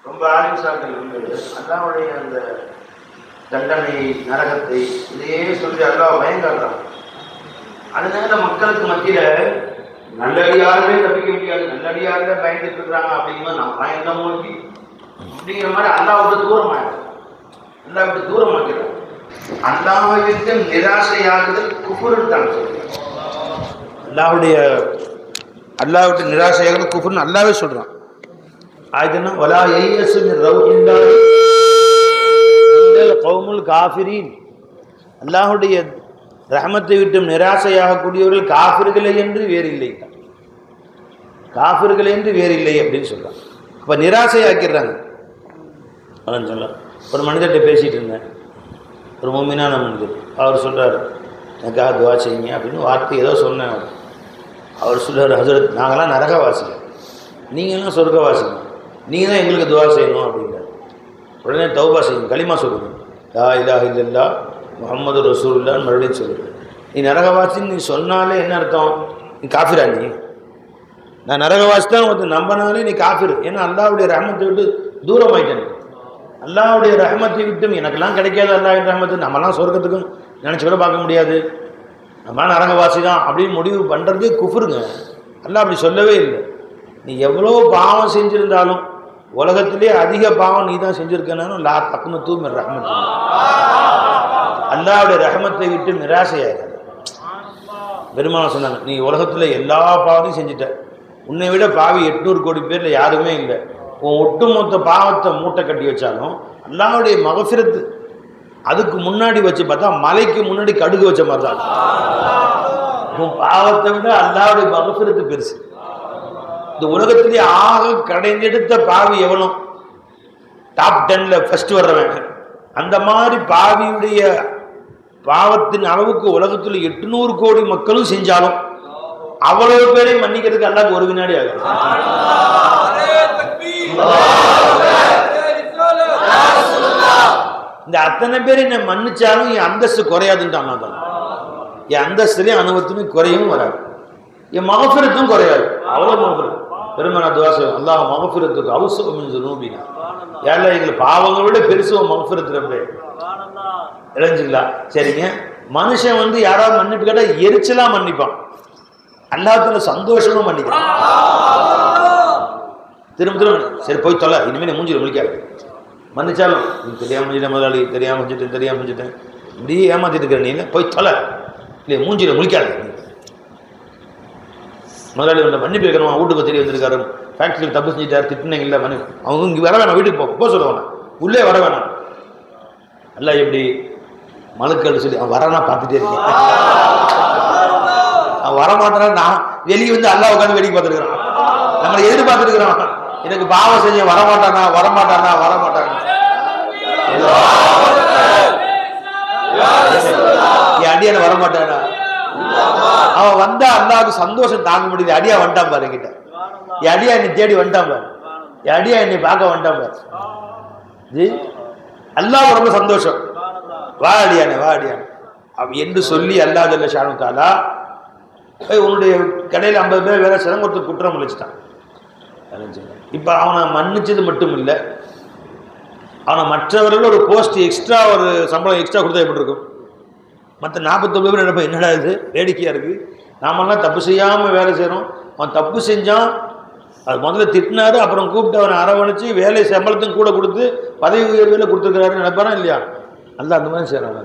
ரொம்ப ஆலிம்சாக்கள் இருந்தது. அல்லாவுடைய அந்த தண்டனை, நரகத்தை இதையே சொல்லி அல்லாஹ் பயங்காடுறான். அதனால மக்களுக்கு மத்தியில நல்லடியாருமே தப்பிக்க முடியாது, நல்லடியாருமே பயந்துட்டு இருக்கிறாங்க. அப்படிங்கும்போது நம்ம பயந்த மூழ்கி அப்படிங்கிற மாதிரி அல்லாஹ் விட்டு தூரமாயிடும். அல்லாஹ் விட்டு தூரமாக்கிறார். அல்லாஹ்விற்கு நிராசையாகுதல் குஃப்ருன்னு தான் சொல்றேன். அல்லாஹ் விட்டு நிராசையாகுது குஃப்ருன்னு அல்லாஹ்வே சொல்றான். ஆயிதுன்னா வலா யையஸு மின் ரௌஹில்லாஹி இல்லல் கௌமுல் காஃபிரீன். அல்லாஹ்வுடைய ரஹமத்தை விட்டு நிராசையாகக்கூடியவர்கள் காஃபிர்களே என்று வேறில்லை, காஃபிர்களே என்று வேறில்லை அப்படின்னு சொல்றாங்க. அப்போ நிராசையாக்கிறாங்க. அதான் சொல்ல ஒரு மனிதர்கிட்ட பேசிகிட்டு இருந்தேன், ஒரு மூமினான மனிதர். அவர் சொல்கிறார், எனக்காக துவா செய்யுங்க அப்படின்னு வார்த்தை ஏதோ சொன்னேன். அவர் சொல்கிறார், ஹஸரத் நாங்களாம் நரகவாசிங்க, நீங்கள்லாம் சொர்க்கவாசிங்க, நீங்கள் தான் எங்களுக்கு துவா செய்யணும் அப்படிங்கிறார். உடனே தௌபா செய்யுங்க, களிமா சொல்லுங்க, லா இலாஹ இல்லல்லாஹ் முஹம்மது ரசூலுல்லாஹ்னு மறுபடியும் சொல்லுங்க. நீ நரகவாசின்னு நீ சொன்னாலே என்ன அர்த்தம்? நீ காஃபிரா? நான் நரகவாசி தான் ஒருத்தர் நம்பினாலே நீ காஃபிர். ஏன்னா அல்லாஹ்வுடைய ரஹமத்தை விட்டு தூரமாயிட்டேன். அல்லாஹ்வுடைய ரஹமத்தை விட்டும் எனக்கெல்லாம் கிடைக்காது அல்லாஹ்வின் ரஹமத்து, நம்மலாம் சொர்க்கத்துக்கும் நினச்சி கூட பார்க்க முடியாது, நம்மளாம் நரகவாசி தான் அப்படின்னு முடிவு பண்ணுறதே குஃப்ருங்க. அல்லாஹ் அப்படி சொல்லவே இல்லை. நீ எவ்வளோ பாவம் செஞ்சுருந்தாலும் உலகத்திலே அதிக பாவம் நீ தான் செஞ்சுருக்கனாலும் லா தக்னது மின் ரஹ்மத், அல்லாஹ்வுடைய ரஹமத்தை விட்டு நிராசையாயிரு. பெருமாள் சொன்னாங்க, நீ உலகத்தில் எல்லா பாவத்தையும் செஞ்சுட்ட, உன்னை விட பாவி 800 கோடி பேரில் யாருமே இல்லை. உன் ஒட்டுமொத்த பாவத்தை மூட்டை கட்டி வச்சாலும் அல்லாஹ்வுடைய மகஃபிரத்து அதுக்கு முன்னாடி வச்சு பார்த்தா மலைக்கு முன்னாடி கடுகு வச்ச மாதிரி தான். உன் பாவத்தை விட அல்லாஹ்வுடைய மகஃபிரத்து பெருசு. இந்த உலகத்திலேயே ஆக கடைந்தெடுத்த பாவி எவனோ டாப் 10ல் ஃபர்ஸ்ட் வர்றவன், அந்த மாதிரி பாவியுடைய பாவத்தின் அளவுக்கு உலகத்தில் 800 கோடி மக்களும் செஞ்சாலும் அவ்வளவு பேரையும் மன்னிக்கிறதுக்கு அல்லாஹ்க்கு ஒரு வினாடி ஆகும். இந்த அத்தனை பேரை என்ன மன்னிச்சாலும் என் அந்தஸ்து குறையாதுன்ட்டான். என் அந்தஸ்துலேயும் அனுபவத்துலையும் குறையும் வராது, என் மகஃபிரத்தும் குறையாது. அவ்வளோ மகஃபிரத் பெருமனா துவா செய்வோம், அல்லாஹ் மகஃபிரத்துக்கு அவுஸு மின் ஸுனூபினா, யாரெல்லாம் எங்களுக்கு பாவங்களை விட பெருசுவ மகஃபிரத் ரப்பே இளைஞ்சிக்கலாம். சரிங்க, மனுஷன் வந்து யாராவது மன்னிப்பு கேட்டால் எரிச்சலாக மன்னிப்பான், அல்லாஹ்வுல சந்தோஷமா மன்னிக்கிறான். திரும்ப திரும்ப சரி போய் தொலை, இனிமேல் மூஞ்சில முழிக்காது, மன்னிச்சாலும் நீ தெரியாம செஞ்சிட்டேன் முதலாளி, தெரியாம செஞ்சுட்டேன் இப்படியே ஏமாத்திட்டு இருக்கிற நீ போய் தொலை, இல்லையா மூஞ்சில முழிக்காது. முதலாளி வந்து மன்னிப்பு வைக்கணும், வீட்டுக்கு தெரிய வந்திருக்காரு, ஃபேக்ட்ரியில் தப்பு செஞ்சுட்டாரு, திட்டினீங்க இல்லை மன்னி, அவங்க இங்கே வர வேணாம், வீட்டுக்கு போக சொல்ல வேணாம், உள்ளே வர வேணாம். அல்ல எப்படி மலுக்கள் சொல்லி அவன் வரானா பார்த்துட்டே இருக்கேன், அவன் வரமாட்டான். நான் வெளியே வந்து அல்லாஹ் உட்காந்து வேடிக்கை பார்த்துருக்கிறான், நம்மளை எதிர்பார்த்துருக்கிறான், எனக்கு பாவம் செஞ்ச வரமாட்டானா என் அடியான வரமாட்டானா. அவன் வந்தா அல்லாஹ்வுக்கு சந்தோஷம் தாங்க முடியுது. அடியா வந்துட்டான் பாரு என்கிட்ட, என் அடியா என்னை தேடி வந்துட்டான் பாரு, என் அடியா என்னை பார்க்க வந்துட்டான் பாரு. ஜி அல்லாஹ் ரொம்ப சந்தோஷம், வா அடியானே என்று சொல்லி அல்லாஹ் ஜல்ல ஷானு தஆலா உன்னுடைய கடையில் 50 பேர் வேலை செய்யணும், ஒருத்தர் குற்றம் அளிச்சிட்டான். இப்போ அவனை மன்னிச்சது மட்டும் இல்லை, அவனை மற்றவர்கள் ஒரு போஸ்ட் எக்ஸ்ட்ரா, ஒரு சம்பளம் எக்ஸ்ட்ரா கொடுத்தா எப்படி இருக்கும்? மற்ற 49 பேர் நினைப்பா என்னடா இது வேடிக்கையாக இருக்குது, நாமெல்லாம் தப்பு செய்யாமல் வேலை செய்கிறோம், அவன் தப்பு செஞ்சான், அது முதல்ல திட்டினாரு, அப்புறம் கூப்பிட்டு அவனை அரவணைச்சு வேலை சம்பளத்தையும் கூட கொடுத்து பதவி உயர்வில் கொடுத்துருக்கிறாருன்னு நினைப்பாரா இல்லையா? அல்லாஹ் அந்த மாதிரி செய்கிறாங்க.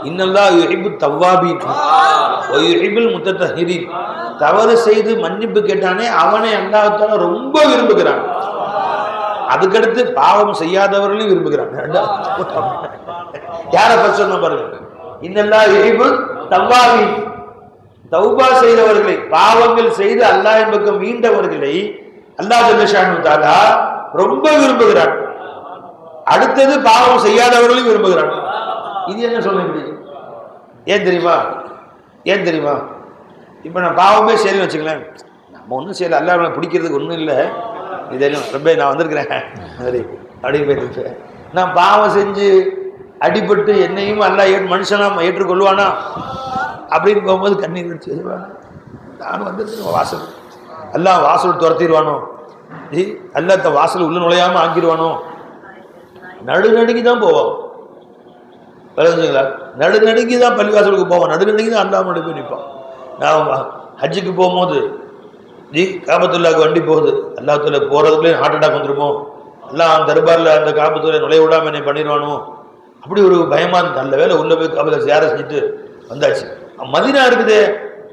இன்னல்லாஹ் யுஹிப்பு தவ்வாபீன் வ யுஹிப்புல் முத்தத்தஹிரீன். தவறு செய்து மன்னிப்பு கேட்டானே அவனை அல்லாஹ் தஆலா ரொம்ப விரும்புகிறான். அதுக்கடுத்து பாவம் செய்யாதவர்களையும் விரும்புகிறான். யாரை பற்றி சொன்ன பாருங்க, இன்னல்லாஹ் யுஹிப்புல் தவ்வாபீன், தௌபா செய்தவர்களை, பாவங்கள் செய்து அல்லாஹ்வின் பக்கம் மீண்டவர்களை அல்லாஹ் ஜல்ல ஷானு தஆலா ரொம்ப விரும்புகிறான். அடுத்தது பாவம் செய்யாதவர்களையும் விரும்புகிறான். இது என்ன சொல்ல முடியும்? ஏன் தெரியுமா? இப்போ நான் பாவமே செய்யலன்னு வச்சுங்களேன், நம்ம ஒன்றும் செய்யலை, அல்லாஹ் பிடிக்கிறதுக்கு ஒன்றும் இல்லை, இது ரொம்ப நான் வந்திருக்கிறேன் சரி அப்படின்னு போயிருப்பேன். நான் பாவம் செஞ்சு அடிபட்டு என்னையும் அல்லாஹ் மனுஷனாக ஏற்றுக்கொள்வானா அப்படின்னு போகும்போது கண்ணீர் வச்சு நானும் வந்துருக்கேன் வாசல், அல்லாஹ் வாசல் துரத்திடுவானோ அல்லாஹ் வாசல் உள்ள நுழையாம ஆக்கிடுவானோ? நடுநடுங்கி தான் போவோம். விளங்குங்களா? நடுநடுங்கி தான் பள்ளிவாசலுக்கு போவோம். நடுநடுங்கி தான் அல்லாஹ் முன்னாடி போய் நிற்பான். நான் ஹஜ்ஜுக்கு போகும்போது காபத்துல்லாவுக்கு வண்டி போகுது. அல்லாஹ்வுல போகிறதுக்குள்ளே ஹார்ட் அட்டாக் வந்துருமோ, எல்லாம் தர்பாரில் அந்த காபத்துல நுழைய விடாமல் என்னை பண்ணிடுவானோ, அப்படி ஒரு பயமாக இருந்தது. நல்ல வேலை உள்ளே போய் காபத்தில் சேர செஞ்சுட்டு வந்தாச்சு. மதினா இருக்குது,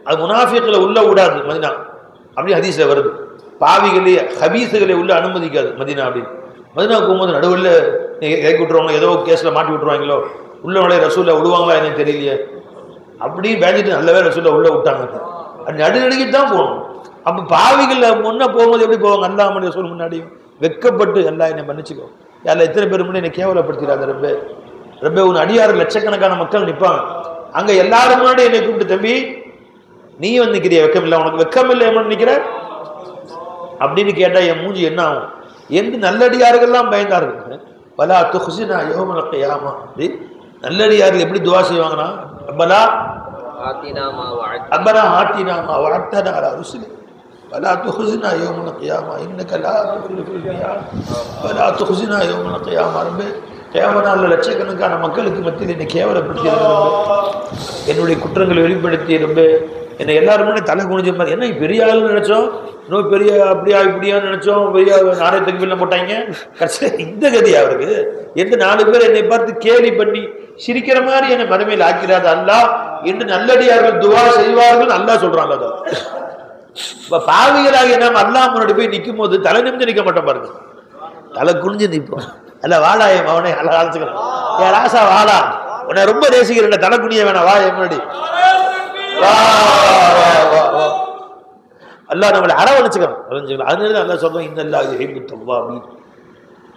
அது முனாஃபிக்களை உள்ள விடாது மதினா. அப்படி ஹதீஸில் வருது. பாவிகளே ஹபீஸுகளை உள்ள அனுமதிக்காது மதினா. அப்படின்னு மதினாவுக்கு போகும்போது நடுவில் இறக்கி விட்டுருவாங்க, ஏதோ கேஸில் மாட்டி விட்டுருவாங்களோ, உள்ள நுழைய ரசூலை விடுவாங்களா எனக்கு தெரியலையே. அப்படி பேஞ்சிட்டு நல்ல வேலை ரசூலை உள்ள விட்டாங்க. அது நடுநடுங்கி தான் போகணும். அப்போ பாவிகள் முன்னே போகும்போது எப்படி போவாங்க? அல்லாஹ் முன்னாடி ரசூல் முன்னாடியும் வெட்கப்பட்டு எல்லாம் என்னை மன்னிச்சுக்கோ, யாரில் எத்தனை பேர் முன்னாடி என்னை கேவலப்படுத்திடாத ரப்பே. ரப்பே உன் அடியாறு லட்சக்கணக்கான மக்கள் நிற்பாங்க, அங்கே எல்லாரும் முன்னாடி என்னை கூப்பிட்டு, தம்பி நீ வந்து நிற்கிறிய, வெக்கம் இல்லை உனக்கு? வெக்கம் இல்லை என்ன நிற்கிற அப்படின்னு கேட்டால் என் மூஞ்சி என்ன ஆகும்? என்று நல்லடியார்கள்லாம் பயந்தார்கள். பலா துஹ்ஸினா யௌமல் கியாமா. நல்லடியார்கள் எப்படி துவா செய்வாங்கன்னா, ரப்பனா ஆத்தினா மா வஅதனா அலா ருசுலிக் வலா துஹ்ஸினா யௌமல் கியாமா இன்னக லா துக்லிஃபுல் மியாத் வலா துஹ்ஸினா யௌமல் கியாமா. ரப்பே கேவலான லட்சக்கணக்கான மக்களுக்கு மத்தியில் என்னை கேவலப்படுத்தி, என்னுடைய குற்றங்களை வெளிப்படுத்தி, ரொம்ப என்னை எல்லாருமே தலை குனிஞ்ச மாதிரி. என்ன பெரிய ஆளுன்னு நினைச்சோம், இன்னும் பெரிய அப்படியா இப்படியான்னு நினைச்சோம், பெரிய நாணயத்துக்கு பில்ல போட்டாங்க, கடைசியில் இந்த கதியா அவருக்கு என்று 4 பேர் என்னை பார்த்து கேலி பண்ணி சிரிக்கிற மாதிரி என்னை மறுமையில் ஆக்கிறாது அல்லாஹ் என்று நல்லடியார்கள் துவா செய்வார்கள் அல்லாஹ் சொல்றாங்க. அதை இப்ப பாவிகளாக நம்ம அல்லாஹ் முன்னாடி போய் நிற்கும் போது தலை நிமிந்து நிற்க மாட்டோம் பாருங்க, தலை குனிஞ்சு நிற்போம். அல்ல வாடா என் அவனை அல்ல அழைச்சுக்கிறேன், என் ராசா வாடா, உன்னை ரொம்ப நேசிக்கிறேன், தலை குனிய வேணாம், வா என் முன்னாடி வா வா வா. அல்லாஹ் நம்மளை அரவணைச்சுக்கிறோம். அதனால அல்லா சொல்றோம், இந்த அல்லா அப்படின்னு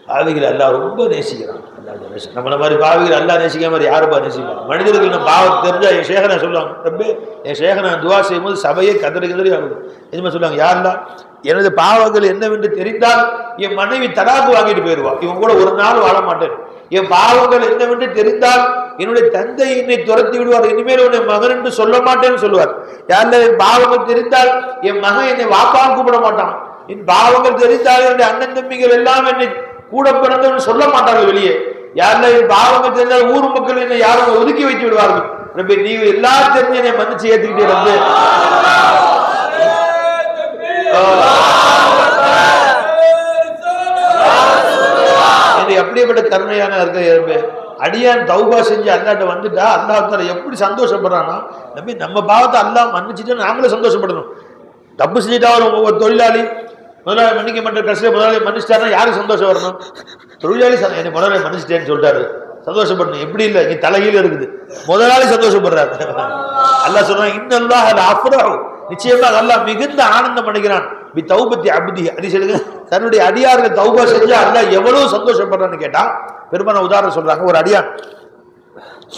பாவிகள் அல்லாஹ் ரொம்ப நேசிக்கிறான். நம்மள மாதிரி பாவிகள் அல்லாஹ் நேசிக்காம மாதிரி யாருப்பா நேசிப்பாங்க? மனிதர்கள் நம்ம பாவம் தெரிஞ்சா என் சேகனை சொல்லுவாங்க, ரொம்ப என் சேகனை துவா செய்யும் போது சபையை கதறி ஆகுது. எதுவுமே சொல்லுவாங்க, யாருலாம் எனது பாவங்கள் என்னவென்று தெரிந்தால் என் மனைவி தடாக்கு வாங்கிட்டு போயிடுவா, இவன் கூட ஒரு நாள் வாழ மாட்டேன். என் பாவங்கள் என்னவென்று தெரிந்தால் என்னுடைய தந்தை என்னை துரத்தி விடுவார், இனிமேல் உன்னை மகன் என்று சொல்ல மாட்டேன்னு சொல்லுவார். யாருல என் பாவங்கள் தெரிந்தால் என் மகன் என்னை வாப்பான்னு கூப்பிட மாட்டான். என் பாவங்கள் தெரிந்தால் என்னுடைய அண்ணன் தம்பிகள் எல்லாம் என்னை கூட பிறந்தவன் சொல்ல மாட்டார்கள் வெளியே. யாருல என் பாவங்கள் தெரிந்தால் ஊர் மக்கள் என்னை யாரும் ஒதுக்கி வைத்து விடுவார்கள். ரப்பே நீ எல்லாரும் தெரிஞ்சு என்னை மன்னிச்சு ஏத்துக்கிட்டே ரப்பே. அப்படியேப்பட்ட கருணையான இருக்க அடியான் தௌபா செஞ்சு அல்லாட்ட வந்துட்டா அல்லாஹ் எப்படி சந்தோஷப்படுறான்னா, நம்ம பாவத்தை அல்லாஹ் மன்னிச்சுட்டு நாமளே சந்தோஷப்படணும். தப்பு செஞ்சுட்டா ஒரு தொழிலாளி முதலாளி மன்னிக்க மாட்டேன், கடைசியில் முதலாளி மன்னிச்சிட்டாருன்னா யாரும் சந்தோஷம் வரணும்? தொழிலாளி என்னை முதலாளி மன்னிச்சிட்டேன்னு சொல்லிட்டாரு, சந்தோஷப்படணும். எப்படி இல்லை, நீ தலைகீழ இருக்குது, முதலாளி சந்தோஷப்படுறாரு. அல்லாஹ் சொல்றான், இன்னல்லாஹ் லஅஃப்ரஹு, நிச்சயமாக அல்லாஹ் மிகுந்த ஆனந்தம் அடைகிறான் பி தௌபத்தி அப்தி. தன்னுடைய அடியார்கள் தௌபா செஞ்சு அல்லாஹ் எவ்வளவு சந்தோஷப்படுறான்னு கேட்டா பெரும்பாலான உதாரணம் சொல்றாங்க. ஒரு அடியான்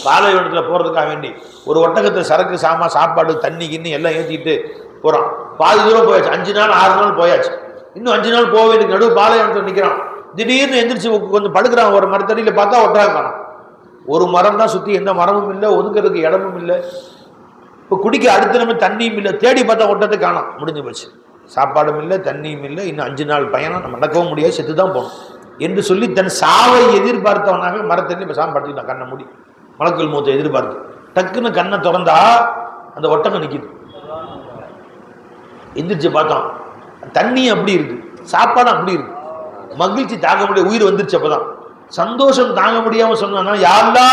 பாலைவனத்தில் போறதுக்காக வேண்டி ஒரு ஒட்டகத்தை சரக்கு சாப்பாடு தண்ணி கிண்ணி எல்லாம் ஏற்றிட்டு போறான். பாதி தூரம் போயாச்சு, 5 நாள் 6 நாள் போயாச்சு, இன்னும் 5 நாள் போக வேண்டிய நடுவு பாலைவனத்தில் நிற்கிறான். திடீர்னு எந்திரிச்சு கொஞ்சம் படுக்கிறான். ஒரு மரத்தடியில் பார்த்தா ஒட்டகம் காணும். ஒரு மரம் தான் சுற்றி, எந்த மரமும் இல்லை, ஒதுக்கிறதுக்கு இடமும் இல்லை. இப்போ குடிக்க அடுத்த நம்ம தண்ணியும் இல்லை, தேடி பார்த்தா ஒட்டத்தை காணோம், முடிஞ்சு போச்சு. சாப்பாடும் இல்லை, தண்ணியும் இல்லை, இன்னும் 5 நாள் பயணம், நம்ம நடக்கவும் முடியாது, செத்து தான் போகணும் என்று சொல்லி தன் சாவை எதிர்பார்த்தவனாக மரத்தண்ணி இப்போ சாமி படுத்துக்கிட்டான். கண்ணை மூடி மலக்குள் மூத்தை எதிர்பார்த்து டக்குன்னு கண்ணை திறந்தா அந்த ஒட்டகம் நிற்கிது. எந்திரிச்சு பார்த்தான், தண்ணி அப்படி இருக்கு, சாப்பாடு அப்படி இருக்கு, மகிழ்ச்சி தாங்க முடியாது, உயிர் வந்துருச்சு. அப்பதான் சந்தோஷம் தாங்க முடியாம சொன்னா, யாருலா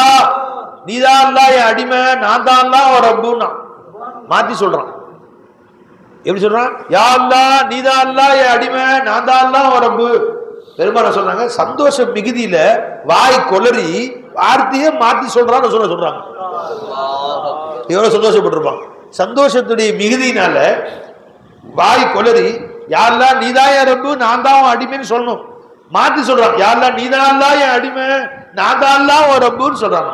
நீதான் அல்லா என் அடிமை, நான் தான் அல்லா ஒரு ரப்புன்னா மாத்தி சொல்றான். எப்படி சொல்றான்? யா அல்லாஹ் நீதான் அல்லாஹ் என் அடிமை, நான் தான் அல்லாஹ் ஒரு ரப்பு. பெருமாள் சொல்றாங்க, சந்தோஷ மிகுதியில வாய் கொளறி வார்த்தையே மாத்தி சொல்றான்னு சொல்றாங்க. எவ்வளவு சந்தோஷப்பட்டிருப்பாங்க. சந்தோஷத்துடைய மிகுதியினால வாய் கொளறி யா அல்லாஹ் நீதான் என் ரப்பு, நான் தான் அடிமைன்னு சொல்லணும், மாத்தி சொல்றாங்க. யா அல்லாஹ் நீதான் அல்லாஹ் என் அடிமை, நான் தான் அல்லாஹ் ஒரு ரப்புன்னு சொல்றாங்க.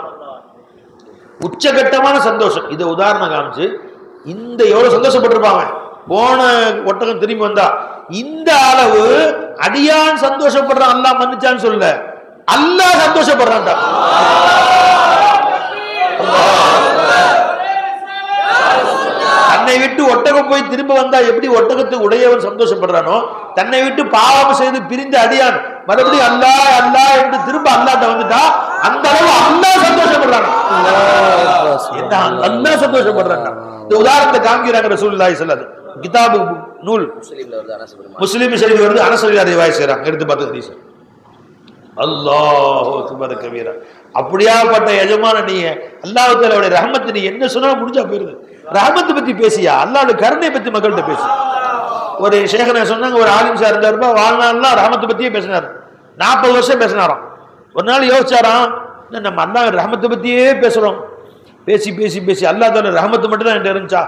உச்சகட்டமான சந்தோஷம். இதை உதாரணம் காமிச்சு இந்த எவ்வளவு சந்தோஷப்பட்டிருப்பாங்க. போன ஒட்டகம் திரும்பி வந்தா இந்த அளவு அடியான் சந்தோஷப்படுறான், அல்லாஹ் மன்னிச்சான்னு சொல்ல, அல்லாஹ் சந்தோஷப்படுறான். தன்னை விட்டு ஒட்டகம் போய் திரும்ப வந்தா எப்படி ஒட்டகத்துக்கு உடையவன் சந்தோஷப்படுறானோ, தன்னை விட்டு பாவம் செய்து பிரிந்த அடியான் மறுபடியும் அல்லாஹ் அல்லாஹ் என்று திரும்ப அல்லாஹ்ட்ட வந்துட்டா அந்த அளவு அல்லாஹ் சந்தோஷப்படுறான். அல்லாஹ் சந்தோஷப்படுறான். இந்த உதாரணத்தை காமிக்கிறாங்க ரசூலுல்லாஹி ஸல்லல்லாஹு அலைஹி வஸல்லம். கிதாபு நூல் முஸ்லிம் ஷரீஃப்ல வருது. அனஸ் ரலியல்லாஹு அன்ஹு ரிவாயத் செய்றாங்க. எடுத்து பார்த்து ஹதீஸ். அல்லாஹு அக்பர் கபீரா. அப்படியாப்பட்ட எஜமான நீ அல்லாஹ் தஆலாவுடைய ரஹமத் நீ என்ன சொன்னாலும் முடிஞ்சா போயிருது. ரஹமத்தை பத்தி பேசியா, அல்லாஹ்வுடைய கருணை பத்தி மக்கள்கிட்ட பேசு. ஒரு ஷேഖനെ சொன்னாங்க, ஒரு ஆலிம் சார் இருந்தாருப்பா, வாழ்நாள்லாம் ரஹமத்தை பத்தியே பேசினார். 40 வருஷம் பேசினாராம். ஒரு நாள் யோசிச்சாராம், நம்ம அல்லாஹ் ரஹமத்தை பத்தியே பேசுறோம், பேசி பேசி பேசி அல்லாஹ் தஆலா ரஹமத்து மட்டும் தான் என்கிட்ட இருந்துச்சா,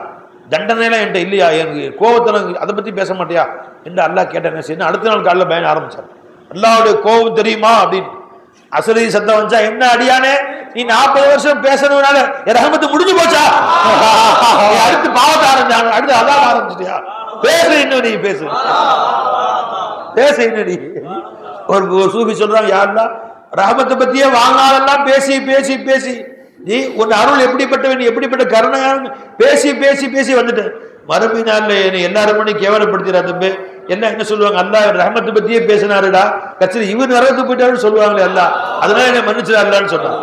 தண்டனைலாம் என்கிட்ட இல்லையா, எனக்கு கோபத்தில் அதை பத்தி பேச மாட்டியா என்று அல்லாஹ் கேட்டேன். சரி, அடுத்த நாள் காலையில் பயன் ஆரம்பிச்சார். அல்லாஹ்வுடைய கோபம் தெரியுமா அப்படின்னு அசரி சத்தம் வந்துச்சா, என்ன அடியானே நீ 40 வருஷம் பேசணும்னால ரஹமத்து முடிஞ்சு போச்சா, அடுத்து பாவத்தை ஆரம்பிச்சாங்க, அடுத்து அல்லாஹ் ஆரம்பிச்சிட்டியா, பேச இன்னும் நீ பேசு, பேச இன்னும் நீ. ஒரு சூஃபி சொல்றாங்க, யாருன்னா ரஹமத்தை பத்தியே வாழ்நாளெல்லாம் பேசி பேசி பேசி நீ உன் அருள் எப்படிப்பட்டவன் எப்படிப்பட்ட கருணையான பேசி பேசி பேசி வந்துட்டேன். மறுமை நாள்ல எல்லாரும் பண்ணி கேவலப்படுத்திடா தம்பி, என்ன சொல்லுவாங்க, அல்லாஹ் ரஹமத்தை பத்தியே பேசினாருடா, கட்சி இவர் நரகத்துக்கு போயிட்டாருன்னு சொல்லுவாங்களே அல்லாஹ், அதனால என்ன மன்னிச்சிடான்னு சொன்னாங்க.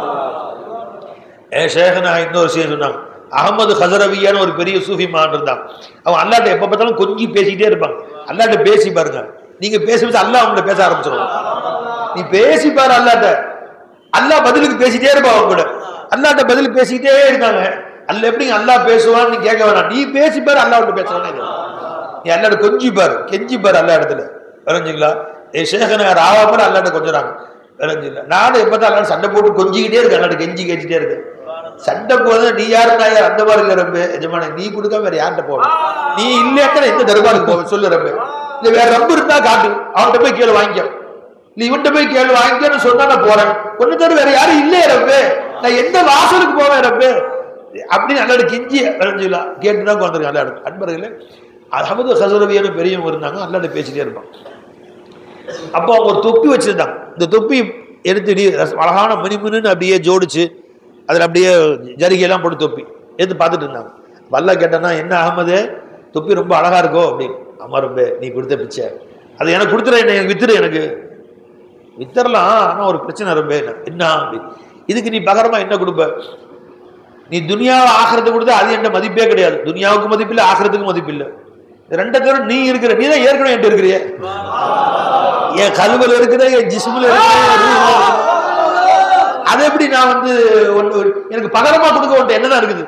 ஷேഖனா இன்னொரு விஷயம் சொன்னாங்க. அகமது ஹசரவியான ஒரு பெரிய சூஃபி மகான் இருந்தான். அவன் அல்லாட்ட எப்ப பார்த்தாலும் கொஞ்சம் பேசிக்கிட்டே இருப்பாங்க. அல்லாட்ட பேசி பாருங்க, நீங்க பேச பேச அல்லாஹ் அவங்கள்ட்ட பேச ஆரம்பிச்சிருவாங்க. நீ பேசி பாரு அல்லாட்ட, அல்லாஹ் பதிலுக்கு பேசிட்டே இருப்பான். அவங்க கூட அல்லாட்ட பதில் பேசிக்கிட்டே இருக்காங்க. அல்ல எப்படி அல்லாஹ் பேசுவான்னு நீ கேட்க வேணாம், நீ பேசி பாரு அல்லாஹ்ட்ட பேசுவானே. நீ அல்லாட்ட கொஞ்சி பாரு, கெஞ்சி பாரு அல்லா இடத்துல. விளைஞ்சுங்களா? ஷேഖனா ராவாப்பட அல்லாட்ட கொஞ்சறாங்க. விளைஞ்சுங்களா? நானும் எப்பதான் அல்லாட்ட சண்டை போட்டு கொஞ்சிக்கிட்டே இருக்கேன், அல்லாட்ட கெஞ்சி கெஞ்சிட்டே இருக்கேன். சண்டை போது நீ யாரு நான் யார் அந்த மாதிரி இல்ல ரம்பு எஜமான, நீ கொடுக்காம வேற யார்கிட்ட போவேன், நீ இல்லையாக்க எந்த தர்பாருக்கு போவேன் சொல்லு ரம்பு. இல்ல வேற ரம்பு இருந்தா காட்டு, அவன்கிட்ட போய் கேளு வாங்கிக்க, நீ இவன்கிட்ட போய் கேளு வாங்கிக்கன்னு சொன்னா நான் போறேன், ஒன்னு தவிர வேற யாரும் இல்லையே ரம்பு, நான் எந்த வாசலுக்கு போவேன் ரம்பு அப்படின்னு அல்லாட கெஞ்சி விளைஞ்சுலாம் கேட்டுதான் உட்காந்துருக்கேன். அல்லாட அன்பர்களே, அகமது ஹசரவியான பெரியவங்க இருந்தாங்க, அல்லாட பேசிட்டே இருப்பான். அப்போ அவங்க ஒரு தொப்பி வச்சிருந்தாங்க. இந்த தொப்பி எடுத்து அழகான மணிமுன்னு அப்படியே ஜோடிச்சு அதில் அப்படியே ஜரிகையெல்லாம் போட்டு தொப்பி எடுத்து பார்த்துட்டு இருந்தாங்க. வல்லா கேட்டேன்னா, என்ன அகமது தொப்பி ரொம்ப அழகா இருக்கோ அப்படின்னு. அம்மா ரொம்ப நீ கொடுத்த பிச்சை அது எனக்கு கொடுத்துற, என்ன வித்துரு, எனக்கு வித்தரலாம், ஆனால் ஒரு பிரச்சனை ரொம்ப என்ன அப்படி, இதுக்கு நீ பகரமா என்ன கொடுப்ப, நீ துனியாவை ஆகிறதுக்கு கொடுத்தா அது என்ற மதிப்பே கிடையாது, துனியாவுக்கு மதிப்பு இல்லை ஆகிறதுக்கு மதிப்பு இல்லை. ரெண்டு பேரும் நீ இருக்கிற, நீ தான் ஏற்கனவே என்கிட்ட இருக்கிறிய, என் கல்வில இருக்கிற, என் ஜிஸ்மில் இருக்கிற, அதை எப்படி நான் எனக்கு பகரமா கொடுக்க ஒன்று என்னதான் இருக்குது,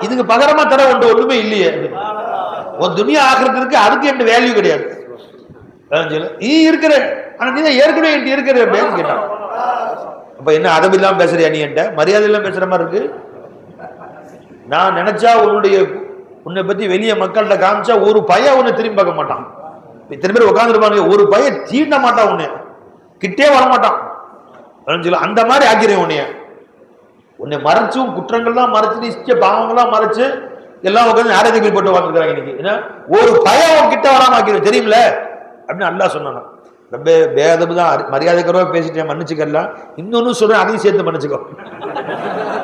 இதுக்கு பகரமா தர ஒன்று ஒண்ணுமே இல்லையே, உன் துனியா ஆகிறதுக்கு அதுக்கு என் வேல்யூ கிடையாது. நீ இருக்கிற, ஆனா நீ தான் ஏற்கனவே என்கிட்ட இருக்கிற அப்படின்னு கேட்டான். அப்ப என்ன அதம் இல்லாம பேசுறியா, நீ என்கிட்ட மரியாதை இல்லாம பேசுற மாதிரி இருக்கு. நான் நினைச்சா உன்னை பத்தி வெளியே மக்கள்கிட்ட காமிச்சா ஒரு பையன் உன்னை திரும்பி பார்க்க மாட்டான். இத்தனை பேர் உட்காந்துருப்பாங்க, ஒரு பையன் தீண்ட மாட்டான், உன்னை கிட்டே வரமாட்டான். அந்த மாதிரி ஆக்கிறேன் உன்னை மறைச்சும் குற்றங்கள்லாம் மறைச்சு, நிச்சய பாவங்கள்லாம் மறைச்சு எல்லாம் உட்காந்து ஆரோக்கியம் போட்டு வாழ்ந்துக்கிறாங்க இன்னைக்கு. ஏன்னா ஒரு பையன் கிட்ட வராம ஆக்கிறேன் தெரியுமில அப்படின்னு அல்லாஹ் சொன்னான். ரொம்ப பேதம் தான், மரியாதைக்குறவா பேசிட்டேன், மன்னிச்சுக்கலாம். இன்னொன்னு சொல்றேன், அதையும் சேர்த்து மன்னிச்சுக்கோ.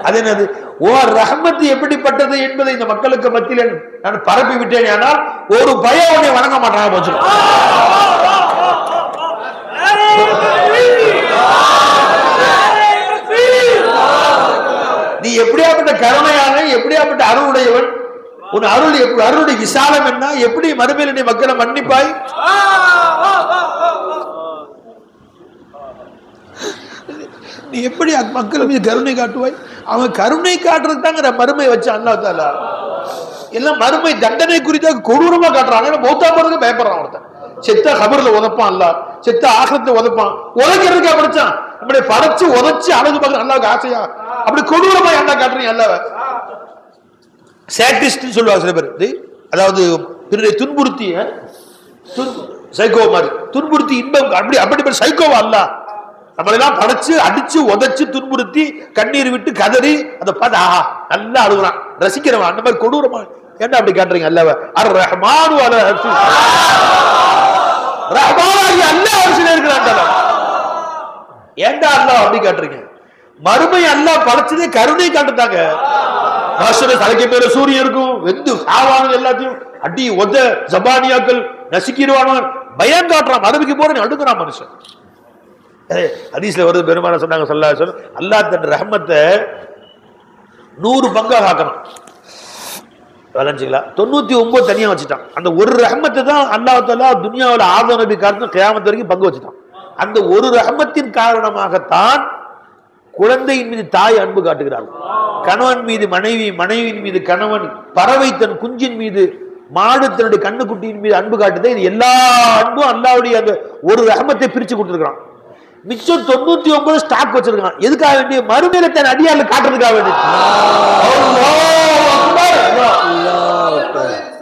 அது என்னது, ஓ ரஹமத்து எப்படிப்பட்டது என்பதை இந்த மக்களுக்கு மத்தியில் நான் பரப்பி விட்டேன். ஆனால் ஒரு பயம் உன்னை வணங்க மாட்டாங்க போச்சு. நீ எப்படியாப்பட்ட கருணையான, எப்படியாப்பட்ட அருளுடையவன், உன் அருளுடைய விசாலம் என்ன, எப்படி மறுமையில் நீ மக்களை மன்னிப்பாய், நீ எப்படி மக்கள் மீது கருணை காட்டுவாய். அவன் கருணை காட்டுறது தாங்க மறுமை வச்சு அல்லாஹ் தஆலா எல்லாம் மறுமை தண்டனை குறித்த கொடூரமா காட்டுறாங்க. மௌத்தா போறதுக்கு பயப்படுறான் ஒருத்தன். செத்த கபர்ல உதப்பான் அல்ல, செத்த ஆகத்தை உதப்பான், உதைக்கிறதுக்கு படிச்சான். அப்படி படைச்சு உதச்சு அழகு பார்க்க அல்லாவுக்கு ஆசையா, அப்படி கொடூரமா என்ன காட்டுறீங்க அல்லாவ. சேட்டிஸ்ட் சொல்லுவாங்க சில பேர், அதாவது துன்புறுத்தி சைக்கோ மாதிரி துன்புறுத்தி இன்பம், அப்படிப்பட்ட சைக்கோவா அல்ல. நம்மளெல்லாம் படைச்சு அடிச்சு உதைச்சு துன்புறுத்தி கண்ணீர் விட்டு கதறி அதை பார்த்து ஆஹா நல்லா அழுகுறான், ரசிக்கிறவன். அந்த மாதிரி கொடூரமா என்ன அப்படி காட்டுறீங்க அல்லவ. அர் ரஹ்மானு அலா அர்ஷி, ரஹ்மானாகி அல்லாஹ் அர்ஷில இருக்கிறான். ஏன்டா அல்லாஹ் அப்படி காட்டுறீங்க? மறுமை அல்லாஹ் படைச்சதே கருணை காட்டுதாங்க. தலைக்கு மேல சூரியன் இருக்கும், வெந்து சாவானது எல்லாத்தையும் அடி ஒத ஜபானியாக்கள் நசுக்கிடுவானவன் பயம் காட்டுறான், மறுபடிக்கு போறேன் அடுக்கிறான் மனுஷன். ஹதீஸ்ல வருது, பெருமானார் சொன்னாங்க ஸல்லல்லாஹு அலைஹி வஸல்லம், அல்லாஹ் தன் ரஹ்மத்தை 100 பங்காக ஆக்கணும். வளைஞ்சிங்களா 99 தனியா வச்சுட்டான். அந்த ஒரு ரஹ்மத்தை தான் அல்லாஹ் தஆலா துனியாவில் ஆதம் நபி காரணம் கியாமத் வரைக்கும் பங்கு வச்சுட்டான். அந்த ஒரு ரஹ்மத்தின் காரணமாகத்தான் குழந்தையின் மீது தாய் அன்பு காட்டுகிறார்கள், கணவன் மீது மனைவி, மனைவியின் மீது கணவன், பறவை தன் குஞ்சின் மீது, மாடு தன்னுடைய கண்ணுக்குட்டியின் மீது அன்பு காட்டுது. இது எல்லா அன்பும் அல்லாஹ்வுடைய அந்த ஒரு ரஹ்மத்தை பிரிச்சு கொடுத்துருக்கான். மிச்சம் 99 ஸ்டாக் வச்சிருக்கான். எதுக்காக வேண்டிய? மறுமையில தன் அடியார்ல காட்டுறதுக்காக வேண்டிய.